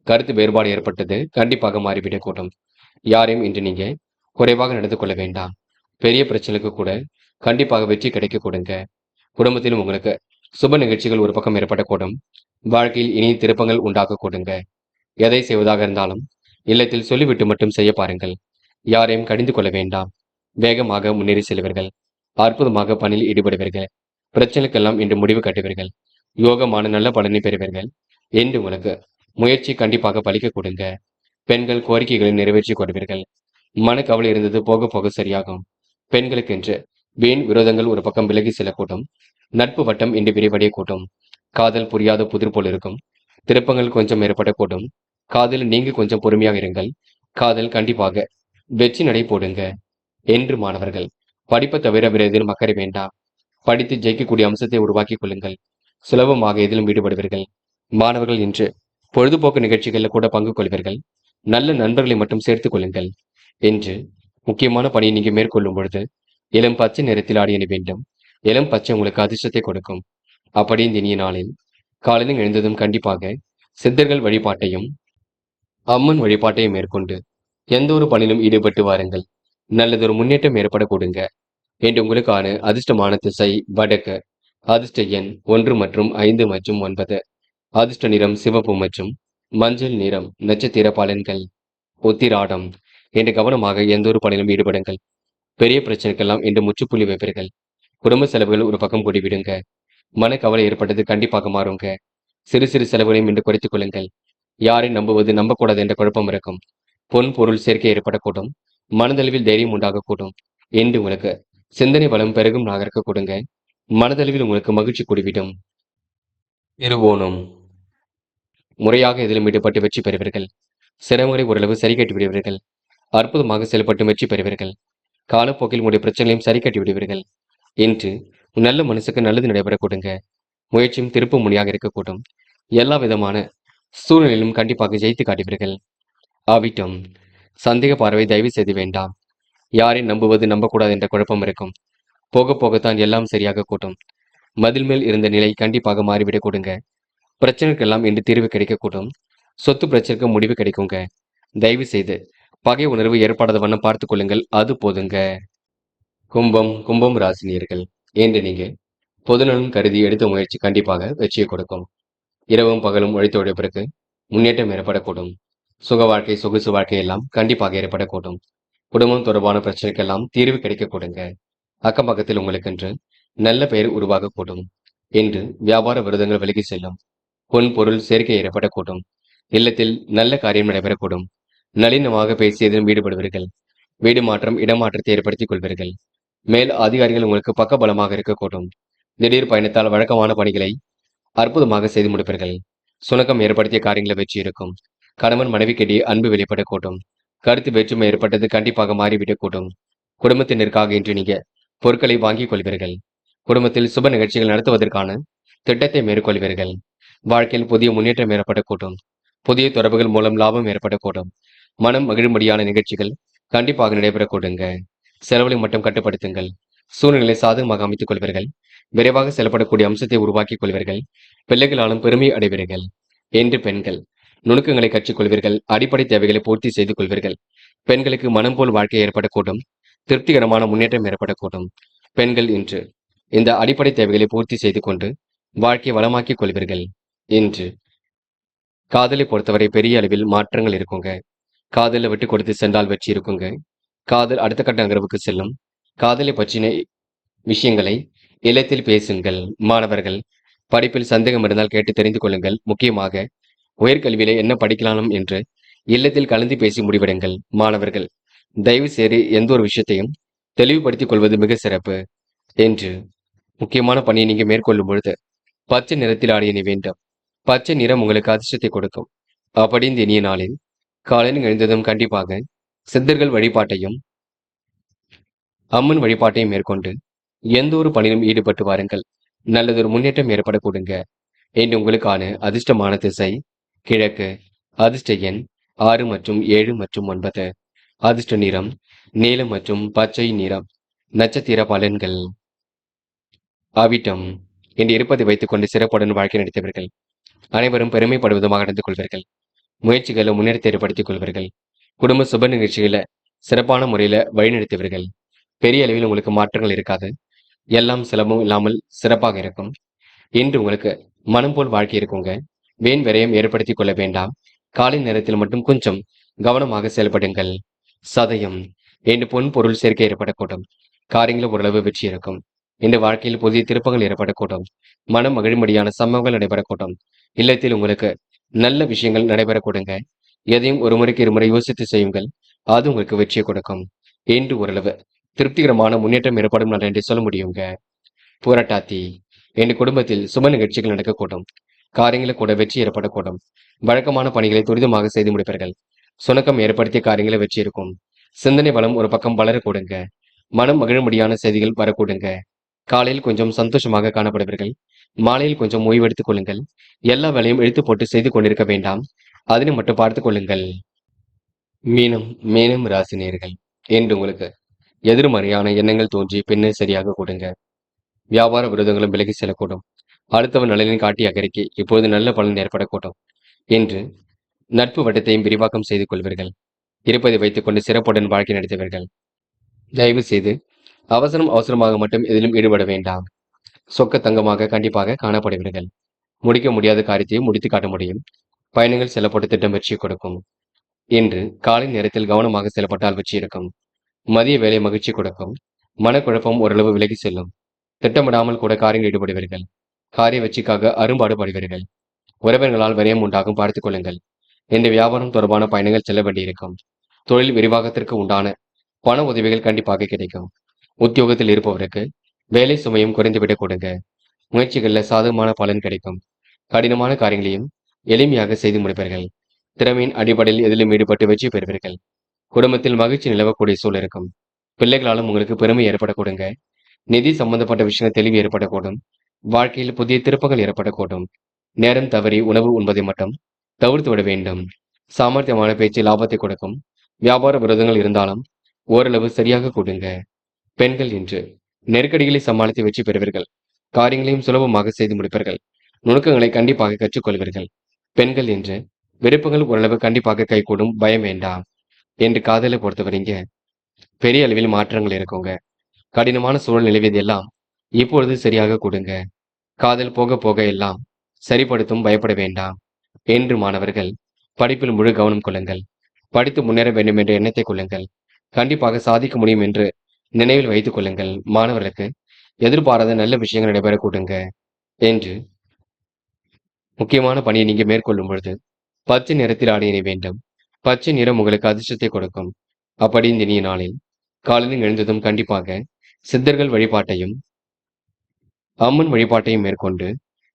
கருத்து வேறுபாடு ஏற்பட்டது கண்டிப்பாக மாறிவிடக்கூடும். யாரையும் இன்று நீங்க குறைவாக நடந்து கொள்ள வேண்டாம். பெரிய பிரச்சனைக்கு கூட கண்டிப்பாக வெற்றி கிடைக்க கொடுங்க. குடும்பத்திலும் உங்களுக்கு சுப நிகழ்ச்சிகள் ஒரு பக்கம் ஏற்படக்கூடும். வாழ்க்கையில் இனி திருப்பங்கள் உண்டாக்க கொடுங்க. எதை செய்வதாக இருந்தாலும் இல்லத்தில் சொல்லிவிட்டு மட்டும் செய்ய பாருங்கள். யாரையும் கடிந்து கொள்ள வேண்டாம். வேகமாக முன்னேறி செல்வீர்கள். அற்புதமாக பணியில் ஈடுபடுவீர்கள். பிரச்சனைக்கெல்லாம் இன்று முடிவு கட்டுவீர்கள். யோகமான நல்ல பலனை பெறுவீர்கள் என்று உங்களுக்கு முயற்சி கண்டிப்பாக பலிக்க கொடுங்க. பெண்கள் கோரிக்கைகளை நிறைவேற்றி கொள்வீர்கள். மனக்கவலை இருந்தது போக போக சரியாகும். பெண்களுக்கென்று வீண் விரோதங்கள் ஒரு பக்கம் விலகி செல்லக்கூடும். நட்பு வட்டம் இன்று விரிவடைய கூட்டும். காதல் புரியாத புதிர் போல் இருக்கும். திருப்பங்கள் கொஞ்சம் ஏற்படக்கூடும். காதல் நீங்க கொஞ்சம் பொறுமையாக இருங்கள். காதல் கண்டிப்பாக வெற்றி நடை போடுங்க என்று மாணவர்கள் படிப்பை தவிர வேறு எதிலும் அக்கறை வேண்டாம். படித்து ஜெயிக்கக்கூடிய அம்சத்தை உருவாக்கிக் கொள்ளுங்கள். சுலபமாக எதிலும் ஈடுபடுவீர்கள். மாணவர்கள் இன்று பொழுதுபோக்கு நிகழ்ச்சிகளில் கூட பங்கு கொள்வீர்கள். நல்ல நண்பர்களை மட்டும் சேர்த்துக் கொள்ளுங்கள் என்று முக்கியமான பணியை நீங்க மேற்கொள்ளும் பொழுது இளம் பச்சை நிறத்தில் ஆடி அணி வேண்டும். இளம் பச்சை உங்களுக்கு அதிர்ஷ்டத்தை கொடுக்கும். அப்படி இந்த இனிய நாளில் காலையில் எழுந்ததும் கண்டிப்பாக சித்தர்கள் வழிபாட்டையும் அம்மன் வழிபாட்டையும் மேற்கொண்டு எந்த ஒரு பணியிலும் ஈடுபட்டு வாருங்கள். நல்லதொரு முன்னேற்றம் ஏற்பட கொடுங்க என்று உங்களுக்கான அதிர்ஷ்டமான திசை வடக்கு. அதிர்ஷ்ட எண் 1 மற்றும் 5 மற்றும் 9. அதிர்ஷ்ட நிறம் சிவப்பு மற்றும் மஞ்சள் நிறம். நட்சத்திர பலன்கள் உத்திராடம் என்று கவனமாக எந்த ஒரு பணியிலும் ஈடுபடுங்கள். பெரிய பிரச்சனைக்கெல்லாம் இன்று முற்றுப்புள்ளி வைப்பீர்கள். குடும்ப செலவுகள் ஒரு பக்கம் கூடிவிடுங்க. மனக்கவலை ஏற்பட்டது கண்டிப்பாக மாறுங்க. சிறு சிறு செலவுகளையும் இன்று குறைத்துக் கொள்ளுங்கள். யாரை நம்புவது நம்பக்கூடாது என்ற குழப்பம் இருக்கும். பொன் பொருள் சேர்க்கை ஏற்படக்கூடும். மனதளவில் தைரியம் உண்டாகக்கூடும் என்று உங்களுக்கு சிந்தனை வளம் பெருகும் நகர்க்க கொடுங்க. மனதளவில் உங்களுக்கு மகிழ்ச்சி கூடிவிடும். திருவோணம் முறையாக இதிலும் ஈடுபட்டு வெற்றி பெறுவீர்கள். சிரமங்களை ஓரளவு சரி கட்டி விடுவீர்கள். அற்புதமாக செயல்பட்டு வெற்றி பெறுவீர்கள். காலப்போக்கில் உங்களுடைய பிரச்சனைகளையும் சரி கட்டி விடுவீர்கள். இன்று நல்ல மனசுக்கு நல்லது நடைபெற கொடுங்க. முயற்சியும் திருப்பு முனையாக இருக்கக்கூடும். எல்லா விதமான சூழ்நிலையிலும் கண்டிப்பாக ஜெயித்து காட்டுவீர்கள். ஆவிட்டம் சந்தேக பார்வை தயவு செய்து வேண்டாம். யாரை நம்புவது நம்பக்கூடாது என்ற குழப்பம் இருக்கும். போக போகத்தான் எல்லாம் சரியாக கூட்டும். மதில் மேல் இருந்த நிலை கண்டிப்பாக மாறிவிடக் கொடுங்க. பிரச்சனைக்கெல்லாம் இன்று தீர்வு கிடைக்கக்கூடும். சொத்து பிரச்சனைக்கு முடிவு கிடைக்குங்க. தயவு செய்து பகை உணர்வு ஏற்படாத வண்ணம் பார்த்துக் கொள்ளுங்கள், அது போதுங்க. கும்பம் ராசினியர்கள், என்று நீங்க பொதுநலன் கருதி எடுத்த முயற்சி கண்டிப்பாக வெற்றியை கொடுக்கும். இரவும் பகலும் உழைத்து உழைப்பிற்கு முன்னேற்றம் ஏற்படக்கூடும். சுக வாழ்க்கை சொகுசு வாழ்க்கை எல்லாம் கண்டிப்பாக ஏற்படக்கூடும். குடும்பம் தொடர்பான பிரச்சனைக்கெல்லாம் தீர்வு கிடைக்க கொடுங்க. அக்கம் பக்கத்தில் உங்களுக்கென்று நல்ல பெயர் உருவாகக்கூடும். என்று வியாபார விரோதங்கள் விலகி செல்லும். பொன் பொருள் சேர்க்கை ஏற்படக்கூடும். இல்லத்தில் நல்ல காரியம் நடைபெறக்கூடும். நளினமாக பேசியதிலும் ஈடுபடுவீர்கள். வீடு மாற்றம் இடமாற்றத்தை ஏற்படுத்திக் கொள்வீர்கள். மேல் அதிகாரிகள் உங்களுக்கு பக்கபலமாக இருக்கக்கூடும். திடீர் பயணத்தால் வழக்கமான பணிகளை அற்புதமாக செய்து முடிப்பீர்கள். சுணக்கம் ஏற்படுத்திய காரியங்களை வெற்றி இருக்கும். கணவன் மனைவிக்கிடையே அன்பு வெளிப்படக்கூடும். கருத்து வேற்றுமை ஏற்பட்டது கண்டிப்பாக மாறிவிடக்கூடும். குடும்பத்தினருக்காக இன்று நீங்க பொருட்களை வாங்கிக் கொள்வீர்கள். குடும்பத்தில் சுப நிகழ்ச்சிகள் நடத்துவதற்கான திட்டத்தை மேற்கொள்வீர்கள். வாழ்க்கையில் புதிய முன்னேற்றம் ஏற்படக்கூடும். புதிய தொடர்புகள் மூலம் லாபம் ஏற்படக்கூடும். மனம் மகிழும்படியான நிகழ்ச்சிகள் கண்டிப்பாக நடைபெறக்கூடுங்க. செலவுகளை மட்டும் கட்டுப்படுத்துங்கள். சூழ்நிலை சாதகமாக அமைத்துக் கொள்வீர்கள். விரைவாக செயல்படக்கூடிய அம்சத்தை உருவாக்கிக் கொள்வீர்கள். பிள்ளைகளாலும் பெருமை அடைவீர்கள். என்று பெண்கள் நுணுக்கங்களை கற்றுக்கொள்வீர்கள். அடிப்படை தேவைகளை பூர்த்தி செய்து கொள்வீர்கள். பெண்களுக்கு மனம் போல் வாழ்க்கை ஏற்படக்கூடும். திருப்திகரமான முன்னேற்றம் ஏற்படக்கூடும். பெண்கள் இன்று இந்த அடிப்படை தேவைகளை பூர்த்தி செய்து கொண்டு வாழ்க்கையை வளமாக்கிக் கொள்வீர்கள். இன்று காதலை பொறுத்தவரை பெரிய அளவில் மாற்றங்கள் இருக்குங்க. காதலை விட்டு கொடுத்து சென்றால் வெற்றி இருக்குங்க. காதல் அடுத்த கட்ட நகர்வுக்கு செல்லும். காதலை பற்றின விஷயங்களை இல்லத்தில் பேசுங்கள். மாணவர்கள் படிப்பில் சந்தேகம் இருந்தால் கேட்டு தெரிந்து கொள்ளுங்கள். முக்கியமாக உயர்கல்வியில என்ன படிக்கலாம் என்று இல்லத்தில் கலந்து பேசி முடிவெடுங்கள். மாணவர்கள் தயவு செய்து எந்த ஒரு விஷயத்தையும் தெளிவுபடுத்திக் கொள்வது மிக சிறப்பு. என்று முக்கியமான பணியை நீங்க மேற்கொள்ளும் பொழுது பச்சை நிறத்தில் ஆடிய நீ வேண்டும். பச்சை நிறம் உங்களுக்கு அதிர்ஷ்டத்தை கொடுக்கும். அப்படி இந்த இனிய நாளில் காலையில் எழுந்ததும் கண்டிப்பாக சித்தர்கள் வழிபாட்டையும் அம்மன் வழிபாட்டையும் மேற்கொண்டு எந்த ஒரு பணியிலும் ஈடுபட்டு வாருங்கள். நல்லதொரு முன்னேற்றம் ஏற்படக்கூடுங்க. இன்று உங்களுக்கான அதிர்ஷ்டமான திசை கிழக்கு. அதிர்ஷ்ட எண் 6 மற்றும் 7 மற்றும் 9. அதிர்ஷ்ட நிறம் நீலம் மற்றும் பச்சை நிறம். நட்சத்திர பலன்கள். அவிட்டம் இன்று இருப்பதை வைத்துக் கொண்டு சிறப்புடன் வாழ்க்கை நடத்தியவர்கள் அனைவரும் பெருமைப்படுவதுமாக நடந்து கொள்வீர்கள். முயற்சிகளை முன்னேற்றத்தை ஏற்படுத்திக் கொள்வீர்கள். குடும்ப சுப நிகழ்ச்சிகளை சிறப்பான முறையில வழிநடத்துவீர்கள். பெரிய அளவில் உங்களுக்கு மாற்றங்கள் இருக்காது. எல்லாம் சிலமும் இல்லாமல் சிறப்பாக இருக்கும். இன்று உங்களுக்கு மனம் போல் வாழ்க்கை இருக்குங்க. வீண் விரயம் ஏற்படுத்திக் கொள்ள வேண்டாம். காலை நேரத்தில் மட்டும் கொஞ்சம் கவனமாக செயல்படுங்கள். சதயம் இன்று பொன் பொருள் சேர்க்கை ஏற்படக்கூடும். காரியங்கள் ஓரளவு வெற்றி இருக்கும். இந்த வாழ்க்கையில் புதிய திருப்பங்கள் ஏற்படக்கூடும். மனம் மகிழும்படியான சம்பவங்கள் நடைபெறக்கூடும். இல்லத்தில் உங்களுக்கு நல்ல விஷயங்கள் நடைபெறக்கூடுங்க. எதையும் ஒரு முறைக்கு இருமுறை யோசித்து செய்யுங்கள். அது உங்களுக்கு வெற்றியை கொடுக்கும். இன்று ஓரளவு திருப்திகரமான முன்னேற்றம் ஏற்படும் நான் என்று சொல்ல முடியுங்க. புரட்டாத்தி என் குடும்பத்தில் சுப நிகழ்ச்சிகள் நடக்கக்கூடும். காரியங்களை கூட வெற்றி ஏற்படக்கூடும். வழக்கமான பணிகளை துரிதமாக செய்து முடிப்பீர்கள். சுணக்கம் ஏற்படுத்திய காரியங்களை வெற்றி இருக்கும். சிந்தனை வளம் ஒரு பக்கம் வளரக்கூடுங்க. மனம் மகிழும்படியான செய்திகள் வரக்கூடுங்க. காலையில் கொஞ்சம் சந்தோஷமாக காணப்படுவீர்கள். மாலையில் கொஞ்சம் ஓய்வெடுத்துக் கொள்ளுங்கள். எல்லா வேலையும் இழுத்து போட்டு செய்து கொண்டிருக்க வேண்டாம். அதனை மட்டும் பார்த்துக் கொள்ளுங்கள். மீனம் மீனம் ராசினியர்கள் என்று உங்களுக்கு எதிர்மறையான எண்ணங்கள் தோன்றி பின்னர் சரியாக கொடுங்க. வியாபார விரோதங்களும் விலகி செல்லக்கூடும். அடுத்தவன் நலனின் காட்டிய அக்கறைக்கு இப்போது நல்ல பலன் ஏற்படக்கூடும். இன்று நட்பு வட்டத்தையும் விரிவாக்கம் செய்து கொள்வீர்கள். இருப்பதை வைத்துக் கொண்டு சிறப்புடன் வாழ்க்கை நடத்துவீர்கள். தயவு செய்து அவசரமாக மட்டும் எதிலும் ஈடுபட வேண்டாம். சொக்க தங்கமாக கண்டிப்பாக காணப்படுவீர்கள். முடிக்க முடியாத காரியத்தை முடித்து காட்ட முடியும். பயணங்கள் செல்லப்பட்ட திட்டம் வெற்றி கொடுக்கும். இன்று காலை நேரத்தில் கவனமாக செயல்பட்டால் வெற்றி இருக்கும். மதிய வேலை மகிழ்ச்சி கொடுக்கும். மனக்குழப்பம் ஓரளவு விலகி செல்லும். திட்டமிடாமல் கூட காரியங்கள் ஈடுபடுவீர்கள். காரிய வெற்றிக்காக அரும்பாடுபடுவீர்கள். உறவினர்களால் விரயம் உண்டாகும் பார்த்துக் கொள்ளுங்கள். இந்த வியாபாரம் தொடர்பான பயணங்கள் செல்ல வேண்டியிருக்கும். தொழில் விரிவாக்கத்திற்கு உண்டான பண உதவிகள் கண்டிப்பாக கிடைக்கும். உத்தியோகத்தில் இருப்பவருக்கு வேலை சுமையும் குறைந்துவிடக் கொடுங்க. முயற்சிகளில் சாதகமான பலன் கிடைக்கும். கடினமான காரியங்களையும் எளிமையாக செய்து முடிப்பீர்கள். திறமையின் அடிப்படையில் எதிலும் ஈடுபட்டு வெற்றி பெறுவீர்கள். குடும்பத்தில் மகிழ்ச்சி நிலவக்கூடிய சூழல் இருக்கும். பிள்ளைகளாலும் உங்களுக்கு பெருமை ஏற்படக்கூடுங்க. நிதி சம்பந்தப்பட்ட விஷயம் தெளிவு ஏற்படக்கூடும். வாழ்க்கையில் புதிய திருப்பங்கள் ஏற்படக்கூடும். நேரம் தவறி உணவு உண்பதை மட்டும் தவிர்த்து விட வேண்டும். சாமர்த்தியமான பேச்சு லாபத்தை கொடுக்கும். வியாபார விரோதங்கள் இருந்தாலும் ஓரளவு சரியாக கொடுங்க. பெண்கள் இன்று நெருக்கடிகளை சமாளித்து வெற்றி பெறுவீர்கள். காரியங்களையும் சுலபமாக செய்து முடிப்பீர்கள். நுணுக்கங்களை கண்டிப்பாக கற்றுக்கொள்வீர்கள். பெண்கள் இன்று விருப்பங்கள் ஓரளவு கண்டிப்பாக கைகூடும். பயம் வேண்டாம். என்று காதலை பொறுத்தவரைங்க பெரிய அளவில் மாற்றங்கள் இருக்குங்க. கடினமான சூழல் நிலவியது எல்லாம் இப்பொழுது சரியாக கொடுங்க. காதல் போக போக எல்லாம் சரிப்படுத்தும். பயப்பட வேண்டாம். என்று மாணவர்கள் படிப்பில் முழு கவனம் கொள்ளுங்கள். படித்து முன்னேற வேண்டும் என்ற எண்ணத்தை கொள்ளுங்கள். கண்டிப்பாக சாதிக்க முடியும் என்று நினைவில் வைத்துக் கொள்ளுங்கள். மாணவர்களுக்கு எதிர்பாராத நல்ல விஷயங்கள் நடைபெற கூடுங்க. என்று முக்கியமான பணியை நீங்க மேற்கொள்ளும் பொழுது பச்சை நிறத்தில் ஆடை அணிய வேண்டும். பச்சை நிறம் உங்களுக்கு அதிர்ஷ்டத்தை கொடுக்கும். அப்படி இந்த இனிய நாளில் காலையில் எழுந்ததும் கண்டிப்பாக சித்தர்கள் வழிபாட்டையும் அம்மன் வழிபாட்டையும் மேற்கொண்டு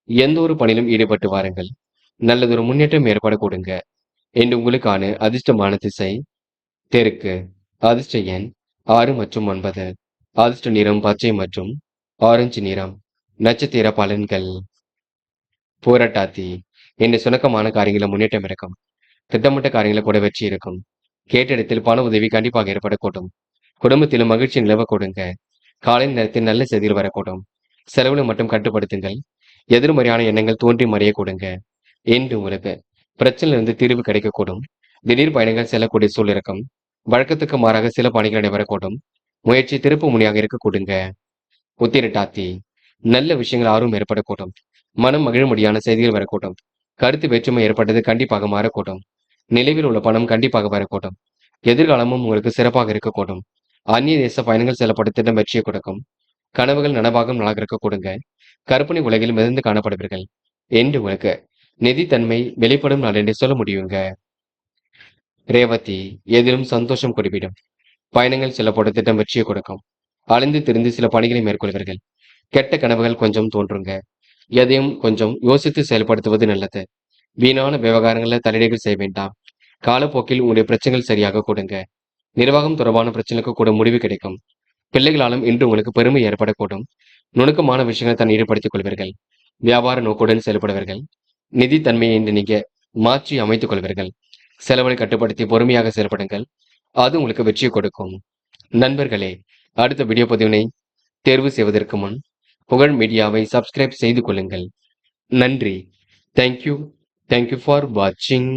எந்த ஒரு பணியிலும் ஈடுபட்டு வாருங்கள். நல்லதொரு முன்னேற்றம் ஏற்பட கொடுங்க. இன்று உங்களுக்கான அதிர்ஷ்டமான திசை தெற்கு. அதிர்ஷ்ட எண் 6 மற்றும் 9. அதிர்ஷ்ட நிறம் பச்சை மற்றும் ஆரஞ்சு நிறம். நட்சத்திர பலன்கள். போராட்டாத்தி. இன்று சுணக்கமான காரியங்களில் முன்னேற்றம் இருக்கும். திட்டமிட்ட காரியங்களை கூட வெற்றி இருக்கும். கேட்ட இடத்தில் பண உதவி கண்டிப்பாக ஏற்படக்கூடும். குடும்பத்திலும் மகிழ்ச்சி நிலவ கொடுங்க. காலை நேரத்தில் நல்ல செய்திகள் வரக்கூடும். செலவுகளை மட்டும் கட்டுப்படுத்துங்கள். எதிர்மறையான எண்ணங்கள் தோன்றி மறைய கொடுங்க. இன்று உங்களுக்கு பிரச்சனையிலிருந்து தீர்வு கிடைக்கக்கூடும். திடீர் பயணங்கள் செல்லக்கூடிய சூழல் இருக்கும். வழக்கத்துக்கு மாறாக சில பணிகள் நடைபெறக்கூடும். முயற்சி திருப்பு முனையாக இருக்க கொடுங்க. உத்திரட்டாத்தி. நல்ல விஷயங்கள் ஆர்வம் ஏற்படக்கூடும். மனம் மகிழும்படியான செய்திகள் வரக்கூடும். கருத்து வேற்றுமை ஏற்பட்டது கண்டிப்பாக மாறக்கூடும். நிலைவில் உள்ள பணம் கண்டிப்பாக வரக்கூடும். எதிர்காலமும் உங்களுக்கு சிறப்பாக இருக்கக்கூடும். அந்நிய தேச பயணங்கள் செல்லப்பட்ட திட்டம் வெற்றியை கொடுக்கும். கனவுகள் நனவாகும் நாளாக இருக்க கொடுங்க. கற்பனை உலகில் மிதந்து காணப்படுவீர்கள். என்று உங்களுக்கு நிதித்தன்மை வெளிப்படும் நாள் என்று சொல்ல முடியுங்க. ரேவதி. எதிலும் சந்தோஷம் குறிப்பிடும். பயணங்கள் செல்லப்பட்ட திட்டம் வெற்றியை கொடுக்கும். அலைந்து திரிந்து சில பணிகளை மேற்கொள்வீர்கள். கெட்ட கனவுகள் கொஞ்சம் தோன்றுங்க. எதையும் கொஞ்சம் யோசித்து செயல்படுத்துவது நல்லது. வீணான விவகாரங்களில் தலையீடுகள் செய்ய வேண்டாம். காலப்போக்கில் உங்களுடைய பிரச்சனைகள் சரியாக கொடுங்க. நிர்வாகம் தொடர்பான பிரச்சனைக்கு கூட முடிவு கிடைக்கும். பிள்ளைகளாலும் இன்று உங்களுக்கு பெருமை ஏற்படக்கூடும். நுணுக்கமான விஷயங்களை தான் ஈடுபடுத்திக் கொள்வீர்கள். வியாபார நோக்குடன் செயல்படுவீர்கள். நிதித்தன்மையை இன்று நீங்க மாற்றி அமைத்துக் கொள்வீர்கள். செலவுகளை கட்டுப்படுத்தி பொறுமையாக செயல்படுங்கள். அது உங்களுக்கு வெற்றியை கொடுக்கும். நண்பர்களே, அடுத்த வீடியோ பதிவினை தேர்வு செய்வதற்கு முன் புகழ் மீடியாவை சப்ஸ்கிரைப் செய்து கொள்ளுங்கள். நன்றி. தேங்க்யூ ஃபார் வாட்சிங்.